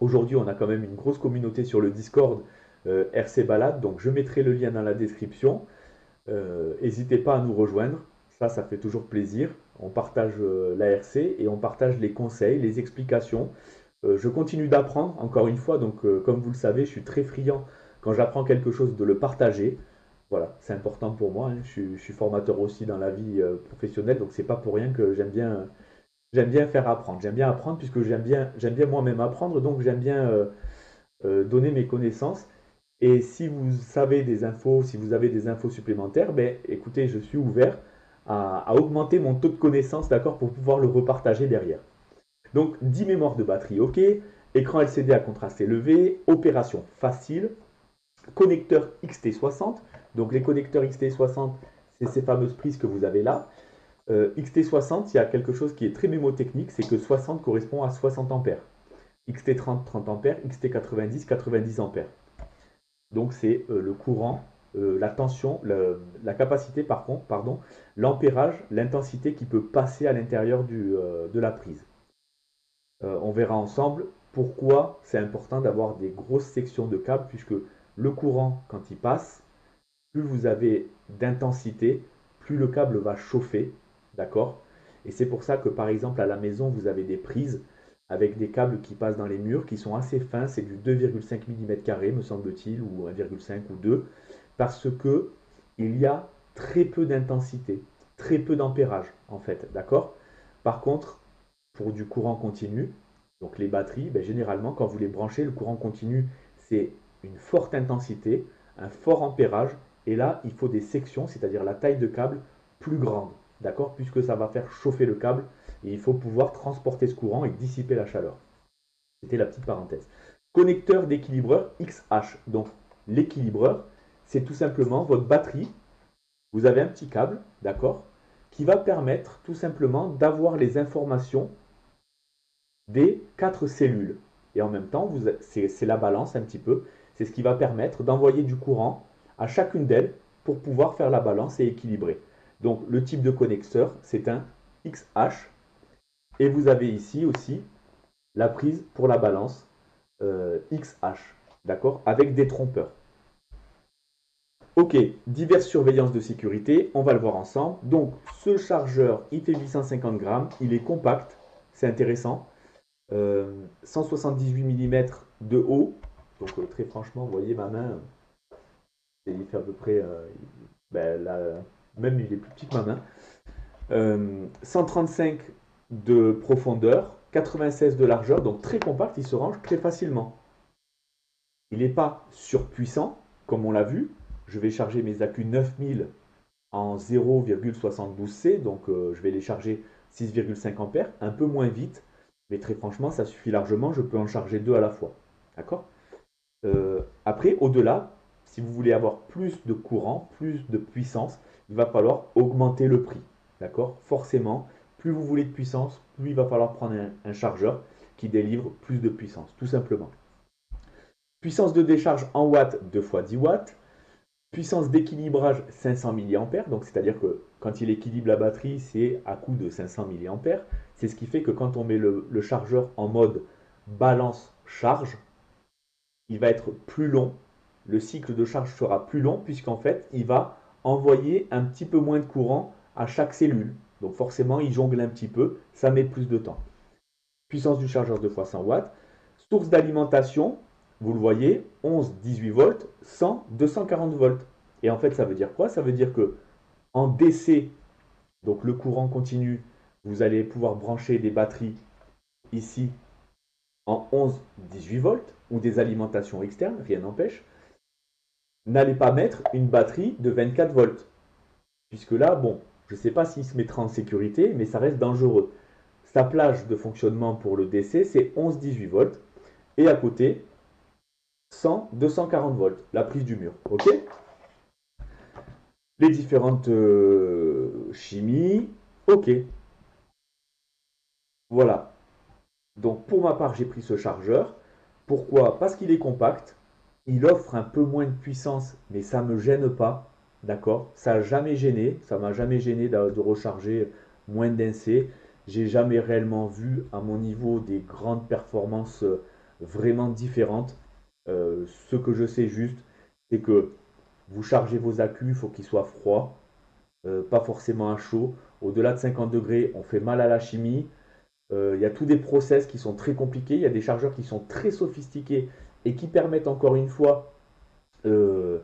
Aujourd'hui, on a quand même une grosse communauté sur le Discord RC Balade, donc je mettrai le lien dans la description. N'hésitez pas à nous rejoindre, ça fait toujours plaisir. On partage la RC et on partage les conseils, les explications. Je continue d'apprendre, encore une fois, donc comme vous le savez, je suis très friand quand j'apprends quelque chose de le partager. Voilà, c'est important pour moi, hein. Je suis formateur aussi dans la vie professionnelle, donc c'est pas pour rien que j'aime bien faire apprendre. J'aime bien apprendre puisque j'aime bien moi-même apprendre, donc j'aime bien donner mes connaissances. Et si vous savez des infos, si vous avez des infos supplémentaires, ben écoutez, je suis ouvert à augmenter mon taux de connaissance, d'accord, pour pouvoir le repartager derrière. Donc 10 mémoires de batterie, ok. Écran LCD à contraste élevé, opération facile, connecteur XT60. Donc les connecteurs XT60, c'est ces fameuses prises que vous avez là. XT60, il y a quelque chose qui est très mémotechnique, c'est que 60 correspond à 60 ampères. XT30, 30 ampères, XT90, 90 ampères. Donc c'est le courant, la tension, la capacité par contre, pardon, l'ampérage, l'intensité qui peut passer à l'intérieur de la prise. On verra ensemble pourquoi c'est important d'avoir des grosses sections de câbles, puisque le courant, quand il passe, plus vous avez d'intensité, plus le câble va chauffer, d'accord? Et c'est pour ça que par exemple à la maison, vous avez des prises avec des câbles qui passent dans les murs, qui sont assez fins, c'est du 2,5 mm, me semble-t-il, ou 1,5 ou 2, parce que il y a très peu d'intensité, très peu d'ampérage en fait, d'accord? Par contre, pour du courant continu, donc les batteries, ben, généralement quand vous les branchez, le courant continu, c'est une forte intensité, un fort ampérage, et là, il faut des sections, c'est-à-dire la taille de câble plus grande, d'accord? Puisque ça va faire chauffer le câble et il faut pouvoir transporter ce courant et dissiper la chaleur. C'était la petite parenthèse. Connecteur d'équilibreur XH. Donc, l'équilibreur, c'est tout simplement votre batterie. Vous avez un petit câble, d'accord, qui va permettre tout simplement d'avoir les informations des 4 cellules. Et en même temps, c'est la balance un petit peu. C'est ce qui va permettre d'envoyer du courant à chacune d'elles pour pouvoir faire la balance et équilibrer. Donc le type de connecteur, c'est un XH. Et vous avez ici aussi la prise pour la balance XH, d'accord, avec des trompeurs. Ok, diverses surveillances de sécurité, on va le voir ensemble. Donc ce chargeur, il fait 850 grammes, il est compact, c'est intéressant. 178 mm de haut. Donc très franchement, vous voyez ma main, il fait à peu près, ben, même il est plus petit que ma main. 135 de profondeur, 96 de largeur, donc très compact, il se range très facilement. Il n'est pas surpuissant, comme on l'a vu. Je vais charger mes accus 9000 en 0,72C, donc je vais les charger 6,5 ampères, un peu moins vite, mais très franchement, ça suffit largement, je peux en charger deux à la fois. D'accord? Après, au-delà, si vous voulez avoir plus de courant, plus de puissance, il va falloir augmenter le prix. D'accord? Forcément, plus vous voulez de puissance, plus il va falloir prendre un chargeur qui délivre plus de puissance, tout simplement. Puissance de décharge en watts, 2 fois 10 watts. Puissance d'équilibrage 500 mA, donc c'est-à-dire que quand il équilibre la batterie, c'est à coup de 500 mA. C'est ce qui fait que quand on met le chargeur en mode balance-charge, il va être plus long. Le cycle de charge sera plus long puisqu'en fait, il va envoyer un petit peu moins de courant à chaque cellule. Donc forcément, il jongle un petit peu, ça met plus de temps. Puissance du chargeur 2 fois 100 watts. Source d'alimentation, vous le voyez, 11, 18 volts, 100, 240 volts. Et en fait, ça veut dire quoi? Ça veut dire que en DC, donc le courant continu, vous allez pouvoir brancher des batteries ici en 11, 18 volts ou des alimentations externes, rien n'empêche. N'allez pas mettre une batterie de 24 volts. Puisque là, bon, je ne sais pas s'il se mettra en sécurité, mais ça reste dangereux. Sa plage de fonctionnement pour le DC, c'est 11-18 volts. Et à côté, 100-240 volts, la prise du mur. Ok? Les différentes chimies. Ok. Voilà. Donc pour ma part, j'ai pris ce chargeur. Pourquoi? Parce qu'il est compact, il offre un peu moins de puissance, mais ça ne me gêne pas, d'accord? Ça n'a jamais gêné, ça m'a jamais gêné de recharger moins d'un C. J'ai jamais réellement vu à mon niveau des grandes performances vraiment différentes. Ce que je sais juste, c'est que vous chargez vos accus, il faut qu'ils soient froids, pas forcément à chaud. Au-delà de 50 degrés, on fait mal à la chimie. Il y a tous des process qui sont très compliqués, il y a des chargeurs qui sont très sophistiqués et qui permettent encore une fois euh,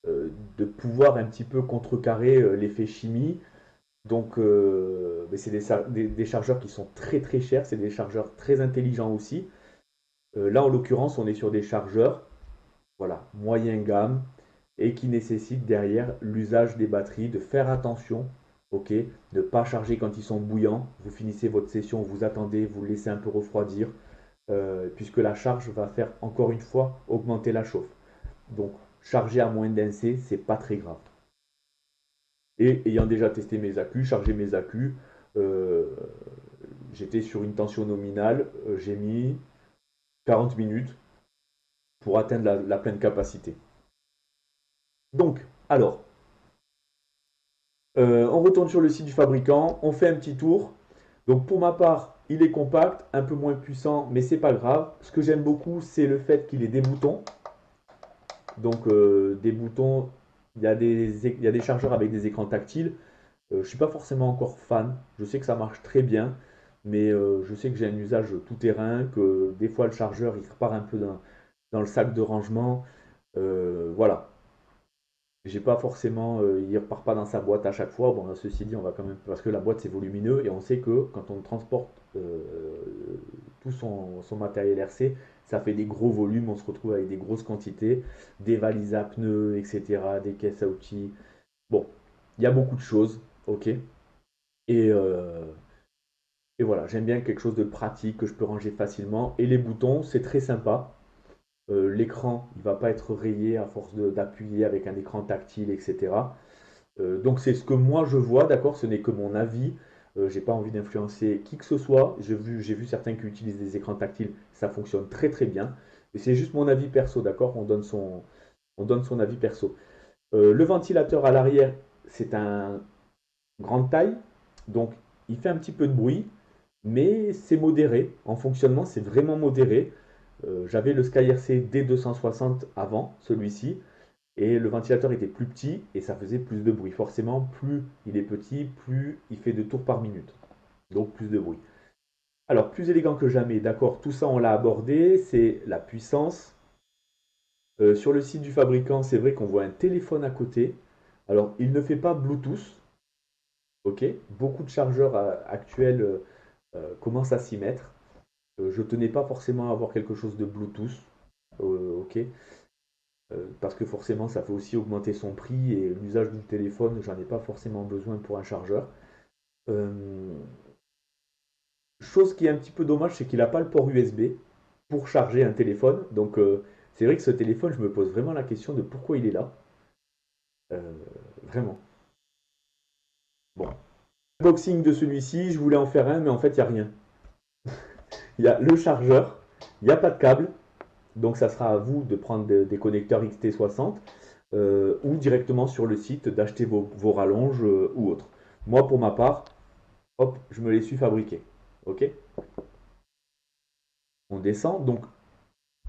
de pouvoir un petit peu contrecarrer l'effet chimie. Donc, c'est des chargeurs qui sont très très chers, c'est des chargeurs très intelligents aussi. Là, en l'occurrence, on est sur des chargeurs, voilà, moyen gamme, et qui nécessitent derrière l'usage des batteries, de faire attention, ok, de ne pas charger quand ils sont bouillants. Vous finissez votre session, vous attendez, vous laissez un peu refroidir, puisque la charge va faire encore une fois augmenter la chauffe. Donc, charger à moins d'un C, c'est pas très grave. Et ayant déjà testé mes accus, chargé mes accus, euh, j'étais sur une tension nominale, j'ai mis 40 minutes pour atteindre la pleine capacité. Donc, alors, on retourne sur le site du fabricant, on fait un petit tour. Donc pour ma part, il est compact, un peu moins puissant, mais c'est pas grave. Ce que j'aime beaucoup, c'est le fait qu'il ait des boutons. Donc des boutons, il y a des chargeurs avec des écrans tactiles. Je ne suis pas forcément encore fan. Je sais que ça marche très bien, mais je sais que j'ai un usage tout terrain, que des fois le chargeur il repart un peu dans le sac de rangement. Voilà. J'ai pas forcément, il repart pas dans sa boîte à chaque fois. Bon, ceci dit, on va quand même, parce que la boîte c'est volumineux et on sait que quand on transporte tout son matériel RC, ça fait des gros volumes. On se retrouve avec des grosses quantités, des valises à pneus, etc., des caisses à outils. Bon, il y a beaucoup de choses, ok. Et, euh, et voilà, j'aime bien quelque chose de pratique que je peux ranger facilement. Et les boutons, c'est très sympa. L'écran, il va pas être rayé à force d'appuyer avec un écran tactile, etc. Donc c'est ce que moi je vois, d'accord, ce n'est que mon avis. J'ai pas envie d'influencer qui que ce soit. J'ai vu certains qui utilisent des écrans tactiles, ça fonctionne très très bien. Et c'est juste mon avis perso, d'accord, on donne son avis perso. Le ventilateur à l'arrière, c'est un grande taille, donc il fait un petit peu de bruit, mais c'est modéré. En fonctionnement, c'est vraiment modéré. J'avais le SkyRC D260 avant celui-ci, et le ventilateur était plus petit et ça faisait plus de bruit. Forcément, plus il est petit, plus il fait de tours par minute. Donc plus de bruit. Alors, plus élégant que jamais, d'accord, tout ça on l'a abordé, c'est la puissance. Sur le site du fabricant, c'est vrai qu'on voit un téléphone à côté. Alors, il ne fait pas Bluetooth, ok. Beaucoup de chargeurs actuels commencent à s'y mettre. Je tenais pas forcément à avoir quelque chose de Bluetooth, ok. Parce que forcément, ça fait aussi augmenter son prix et l'usage du téléphone, j'en ai pas forcément besoin pour un chargeur. Euh, Chose qui est un petit peu dommage, c'est qu'il n'a pas le port USB pour charger un téléphone. Donc, c'est vrai que ce téléphone, je me pose vraiment la question de pourquoi il est là. Euh, Vraiment. Bon. Unboxing de celui-ci, je voulais en faire un, mais en fait, il n'y a rien. Il y a le chargeur, il n'y a pas de câble, donc ça sera à vous de prendre des connecteurs XT60 ou directement sur le site d'acheter vos rallonges ou autres. Moi, pour ma part, hop, je me les suis fabriqués. Ok. On descend. Donc,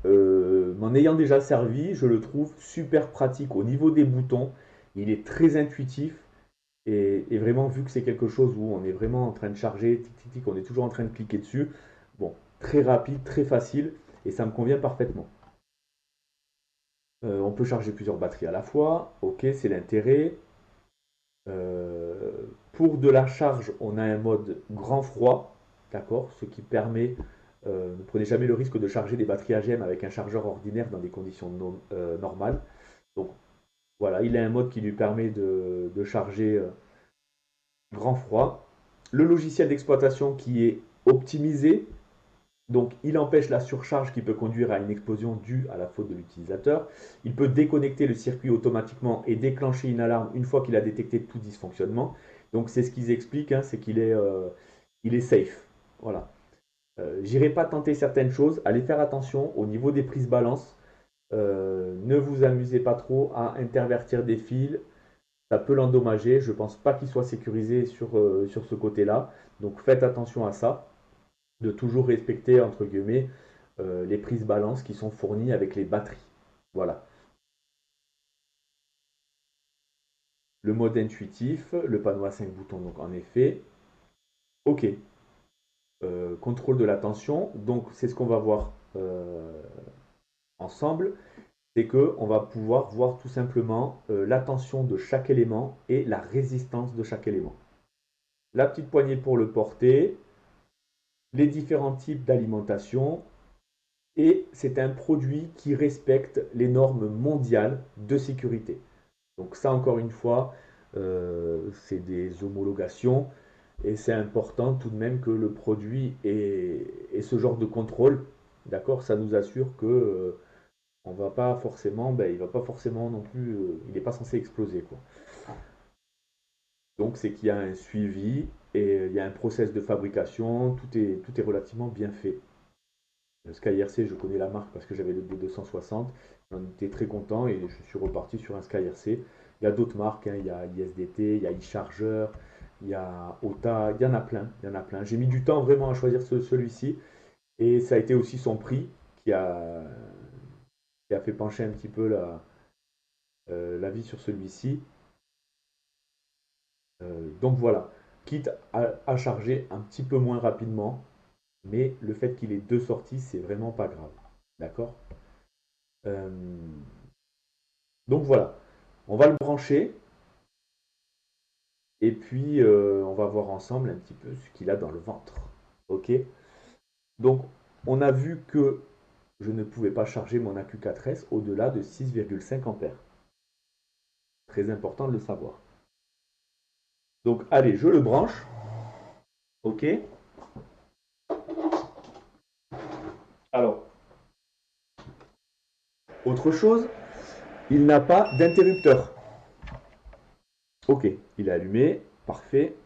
m'en ayant déjà servi, je le trouve super pratique au niveau des boutons. Il est très intuitif et vraiment, vu que c'est quelque chose où on est vraiment en train de charger, tic, tic, tic, on est toujours en train de cliquer dessus. Bon, très rapide, très facile et ça me convient parfaitement. On peut charger plusieurs batteries à la fois. Ok, c'est l'intérêt. Pour de la charge, on a un mode grand froid, d'accord, ce qui permet, ne prenez jamais le risque de charger des batteries AGM avec un chargeur ordinaire dans des conditions normales. Donc voilà, il a un mode qui lui permet de charger grand froid. Le logiciel d'exploitation qui est optimisé, donc il empêche la surcharge qui peut conduire à une explosion due à la faute de l'utilisateur. Il peut déconnecter le circuit automatiquement et déclencher une alarme une fois qu'il a détecté tout dysfonctionnement. Donc c'est ce qu'ils expliquent, hein, c'est qu'il est safe. Voilà. J'irai pas tenter certaines choses. Allez faire attention au niveau des prises balance. Ne vous amusez pas trop à intervertir des fils. Ça peut l'endommager. Je ne pense pas qu'il soit sécurisé sur ce côté-là. Donc faites attention à ça. De toujours respecter, entre guillemets, les prises balance qui sont fournies avec les batteries. Voilà. Le mode intuitif, le panneau à 5 boutons, donc en effet. OK. Contrôle de la tension. Donc c'est ce qu'on va voir ensemble. C'est qu'on va pouvoir voir tout simplement la tension de chaque élément et la résistance de chaque élément. La petite poignée pour le porter, les différents types d'alimentation, et c'est un produit qui respecte les normes mondiales de sécurité. Donc ça, encore une fois, c'est des homologations et c'est important tout de même que le produit ait ce genre de contrôle. D'accord? Ça nous assure que on va pas forcément, il va pas forcément non plus, il n'est pas censé exploser, quoi. Donc c'est qu'il y a un suivi et il y a un process de fabrication, tout est relativement bien fait. Le SkyRC, je connais la marque parce que j'avais le D260, j'en étais très content et je suis reparti sur un SkyRC. Il y a d'autres marques, hein, il y a ISDT, il y a eCharger, il y a OTA, il y en a plein, il y en a plein. J'ai mis du temps vraiment à choisir celui-ci et ça a été aussi son prix qui a fait pencher un petit peu la vie sur celui-ci. Donc voilà, quitte à charger un petit peu moins rapidement, mais le fait qu'il ait deux sorties, c'est vraiment pas grave. D'accord? Euh, donc voilà, on va le brancher et puis on va voir ensemble un petit peu ce qu'il a dans le ventre. Ok? Donc on a vu que je ne pouvais pas charger mon AQ4S au-delà de 6,5 ampères. Très important de le savoir. Donc allez, je le branche. Ok? Alors, autre chose, il n'a pas d'interrupteur. Ok, il est allumé, parfait.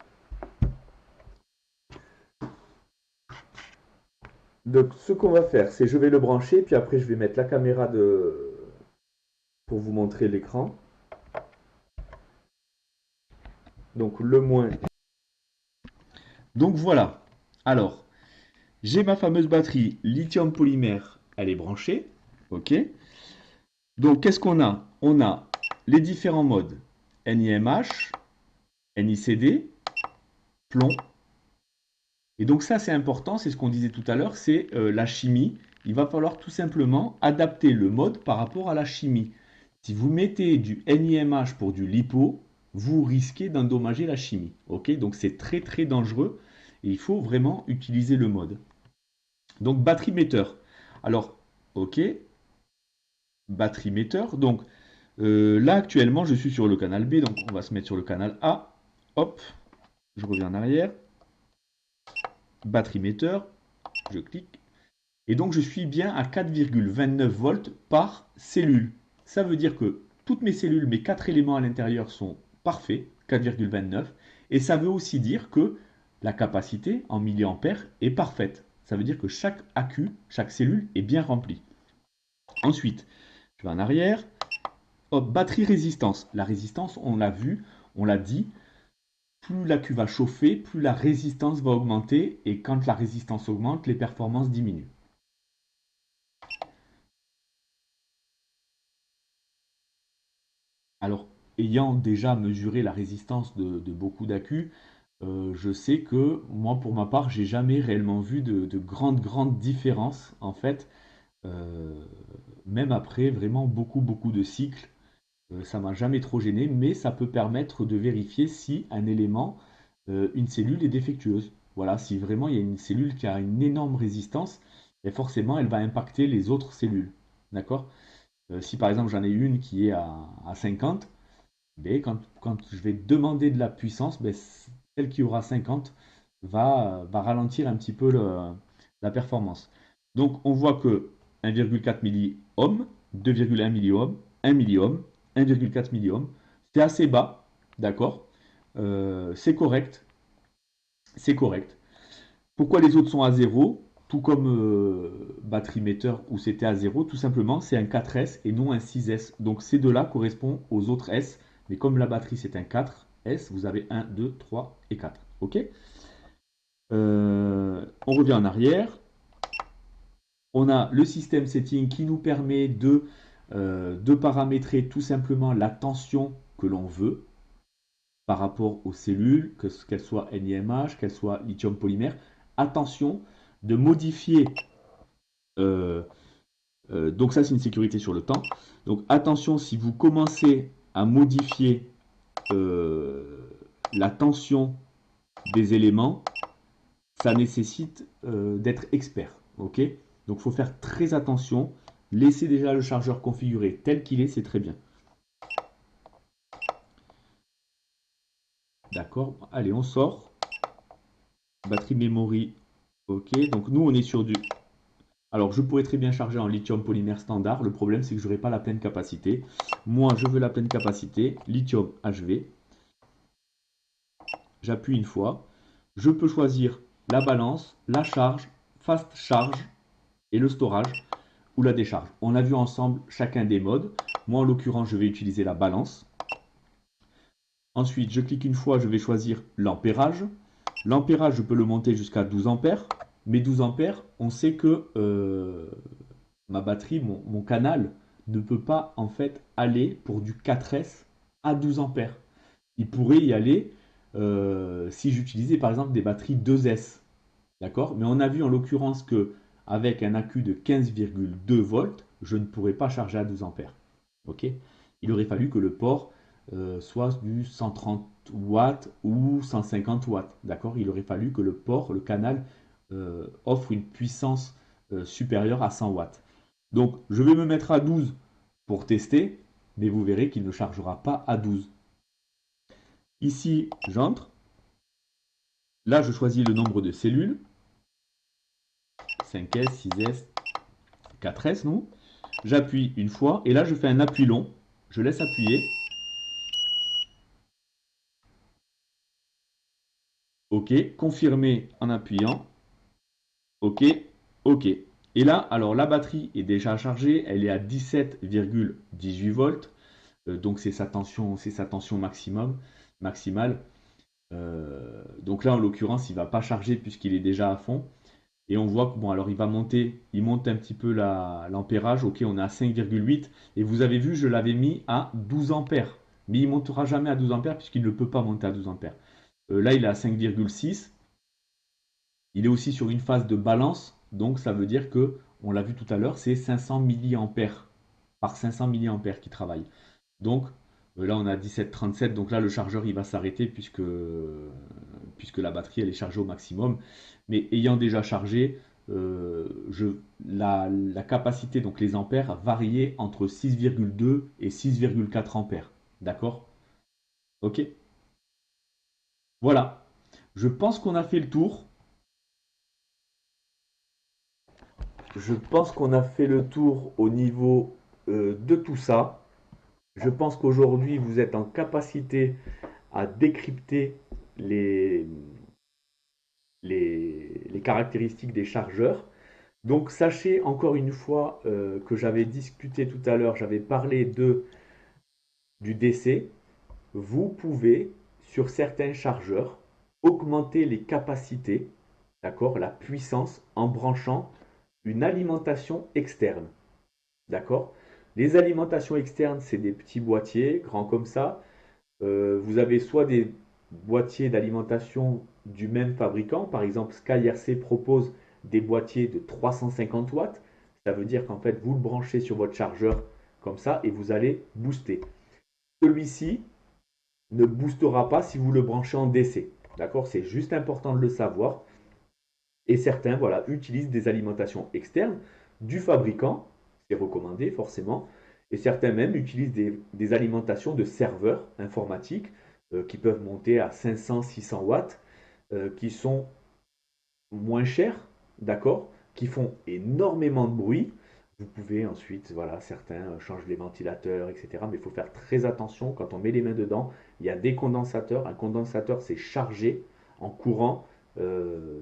Donc ce qu'on va faire, c'est je vais le brancher, puis après je vais mettre la caméra pour vous montrer l'écran. Donc le moins. Donc voilà. Alors, j'ai ma fameuse batterie lithium polymère, elle est branchée. Ok. Donc qu'est-ce qu'on a? On a les différents modes NIMH, NICD, plomb. Et donc ça c'est important, c'est ce qu'on disait tout à l'heure, c'est la chimie. Il va falloir tout simplement adapter le mode par rapport à la chimie. Si vous mettez du NIMH pour du lipo, vous risquez d'endommager la chimie. Ok, donc c'est très très dangereux et il faut vraiment utiliser le mode. Donc batterie metteur. Alors, ok, batterie metteur. Donc là actuellement je suis sur le canal B, donc on va se mettre sur le canal A. Hop, je reviens en arrière. Batterie metteur, je clique. Et donc je suis bien à 4,29 volts par cellule. Ça veut dire que toutes mes cellules, mes 4 éléments à l'intérieur sont parfaits, 4,29. Et ça veut aussi dire que la capacité en milliampères est parfaite. Ça veut dire que chaque AQ, chaque cellule est bien remplie. Ensuite, je vais en arrière. Hop, batterie résistance. La résistance, on l'a vu, on l'a dit, plus l'AQ va chauffer, plus la résistance va augmenter. Et quand la résistance augmente, les performances diminuent. Alors, ayant déjà mesuré la résistance de beaucoup d'accus, je sais que moi, pour ma part, j'ai jamais réellement vu de grandes différences, en fait, euh, même après vraiment beaucoup de cycles. Ça m'a jamais trop gêné, mais ça peut permettre de vérifier si un élément, une cellule est défectueuse. Voilà, si vraiment il y a une cellule qui a une énorme résistance, et forcément elle va impacter les autres cellules. D'accord? Si par exemple j'en ai une qui est à 50, ben, quand je vais demander de la puissance, ben, celle qui aura 50 va ralentir un petit peu la performance. Donc on voit que 1,4 milliohm, 2,1 milliohm, 1 milliohm, 1,4 milliohm, c'est assez bas, d'accord. C'est correct, c'est correct. Pourquoi les autres sont à zéro? tout comme batterie metteur où c'était à 0, tout simplement c'est un 4S et non un 6S. Donc ces deux-là correspondent aux autres S, mais comme la batterie c'est un 4S, vous avez 1, 2, 3 et 4. Ok. On revient en arrière. On a le système setting qui nous permet de paramétrer tout simplement la tension que l'on veut par rapport aux cellules, qu'elles soient NiMH, qu'elles soient lithium polymère. Attention de modifier, euh, donc ça c'est une sécurité sur le temps. Donc attention si vous commencez à modifier la tension des éléments, ça nécessite d'être expert. Ok. Donc il faut faire très attention. Laissez déjà le chargeur configuré tel qu'il est, c'est très bien. D'accord. Allez, on sort. Batterie memory. Ok. Donc nous, on est sur du... Alors, je pourrais très bien charger en lithium polymère standard. Le problème, c'est que je n'aurai pas la pleine capacité. Moi, je veux la pleine capacité. Lithium HV. J'appuie une fois. Je peux choisir la balance, la charge, fast charge et le storage ou la décharge. On a vu ensemble chacun des modes. Moi, en l'occurrence, je vais utiliser la balance. Ensuite, je clique une fois, je vais choisir l'ampérage. L'ampérage, je peux le monter jusqu'à 12 ampères. Mais 12 ampères, on sait que ma batterie, mon canal, ne peut pas en fait aller pour du 4S à 12 ampères. Il pourrait y aller si j'utilisais par exemple des batteries 2S. D'accord. Mais on a vu en l'occurrence que avec un accu de 15,2 volts, je ne pourrais pas charger à 12 ampères. Ok. Il aurait fallu que le port soit du 130 watts ou 150 watts. D'accord. Il aurait fallu que le port, le canal, offre une puissance supérieure à 100 watts. Donc je vais me mettre à 12 pour tester, mais vous verrez qu'il ne chargera pas à 12. Ici, j'entre. Là, je choisis le nombre de cellules. 5S, 6S, 4S, non. J'appuie une fois et là, je fais un appui long. Je laisse appuyer. OK. Confirmer en appuyant. OK. OK. Et là, alors la batterie est déjà chargée. Elle est à 17,18 volts. Donc c'est sa tension maximale. Donc là, en l'occurrence, il ne va pas charger puisqu'il est déjà à fond. Et on voit que bon, alors il monte un petit peu l'ampérage. Ok, on est à 5,8. Et vous avez vu, je l'avais mis à 12 ampères. Mais il ne montera jamais à 12 ampères puisqu'il ne peut pas monter à 12 ampères. Là, il est à 5,6. Il est aussi sur une phase de balance. Donc ça veut dire que, on l'a vu tout à l'heure, c'est 500 milliampères par 500 milliampères qui travaille. Donc là, on a 17,37. Donc là, le chargeur, il va s'arrêter puisque la batterie, elle est chargée au maximum. Mais ayant déjà chargé, la capacité, donc les ampères, variait entre 6,2 et 6,4 ampères. D'accord. Ok. Voilà. Je pense qu'on a fait le tour. Je pense qu'on a fait le tour au niveau de tout ça. Je pense qu'aujourd'hui, vous êtes en capacité à décrypter les, les caractéristiques des chargeurs. Donc sachez encore une fois que j'avais discuté tout à l'heure, j'avais parlé du DC. Vous pouvez, sur certains chargeurs, augmenter les capacités, d'accord, la puissance en branchant une alimentation externe. D'accord. Les alimentations externes, c'est des petits boîtiers, grands comme ça. Vous avez soit des boîtiers d'alimentation du même fabricant, par exemple SkyRC propose des boîtiers de 350 watts. Ça veut dire qu'en fait, vous le branchez sur votre chargeur comme ça et vous allez booster. Celui-ci ne boostera pas si vous le branchez en DC. D'accord. C'est juste important de le savoir. Et certains voilà, utilisent des alimentations externes du fabricant, c'est recommandé forcément, et certains même utilisent des alimentations de serveurs informatiques qui peuvent monter à 500-600 watts, qui sont moins chers, d'accord, qui font énormément de bruit. Vous pouvez ensuite, voilà, certains changent les ventilateurs, etc. Mais il faut faire très attention quand on met les mains dedans. Il y a des condensateurs. Un condensateur, c'est chargé en courant.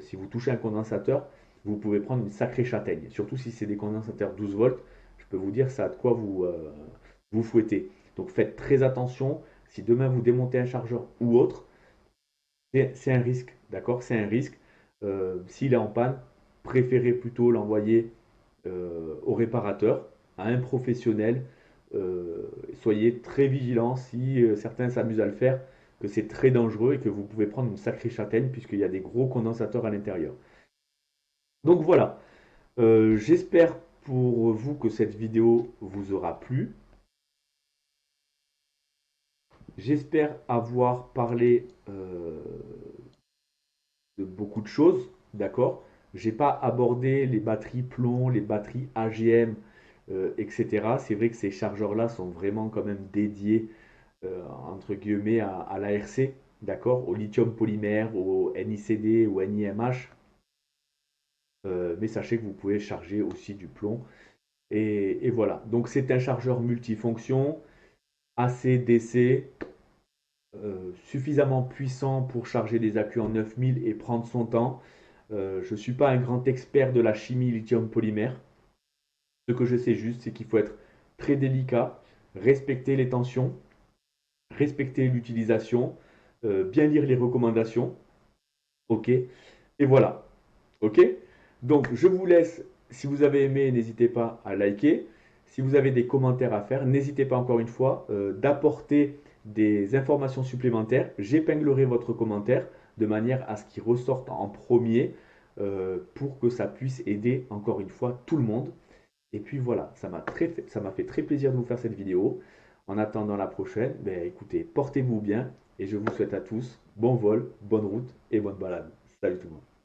Si vous touchez un condensateur, vous pouvez prendre une sacrée châtaigne. Surtout si c'est des condensateurs 12 volts, je peux vous dire ça a de quoi vous fouetter. Donc faites très attention. Si demain vous démontez un chargeur ou autre, c'est un risque, d'accord? C'est un risque. S'il est en panne, préférez plutôt l'envoyer au réparateur, à un professionnel. Soyez très vigilants si certains s'amusent à le faire, que c'est très dangereux et que vous pouvez prendre une sacrée châtaigne puisqu'il y a des gros condensateurs à l'intérieur. Donc voilà. J'espère pour vous que cette vidéo vous aura plu. J'espère avoir parlé de beaucoup de choses, d'accord? J'ai pas abordé les batteries plomb, les batteries AGM, etc. C'est vrai que ces chargeurs-là sont vraiment quand même dédiés, entre guillemets, à l'ARC, d'accord? Au lithium polymère, au NICD, au NIMH. Mais sachez que vous pouvez charger aussi du plomb. Et voilà. Donc c'est un chargeur multifonction, AC, DC, suffisamment puissant pour charger des accus en 9000 et prendre son temps. Je ne suis pas un grand expert de la chimie lithium polymère. Ce que je sais juste, c'est qu'il faut être très délicat, respecter les tensions, respecter l'utilisation, bien lire les recommandations. Ok. Et voilà. Ok. Donc je vous laisse. Si vous avez aimé, n'hésitez pas à liker. Si vous avez des commentaires à faire, n'hésitez pas encore une fois d'apporter des informations supplémentaires. J'épinglerai votre commentaire de manière à ce qu'il ressorte en premier pour que ça puisse aider encore une fois tout le monde. Et puis voilà, ça m'a fait très plaisir de vous faire cette vidéo. En attendant la prochaine, ben, écoutez, portez-vous bien et je vous souhaite à tous bon vol, bonne route et bonne balade. Salut tout le monde.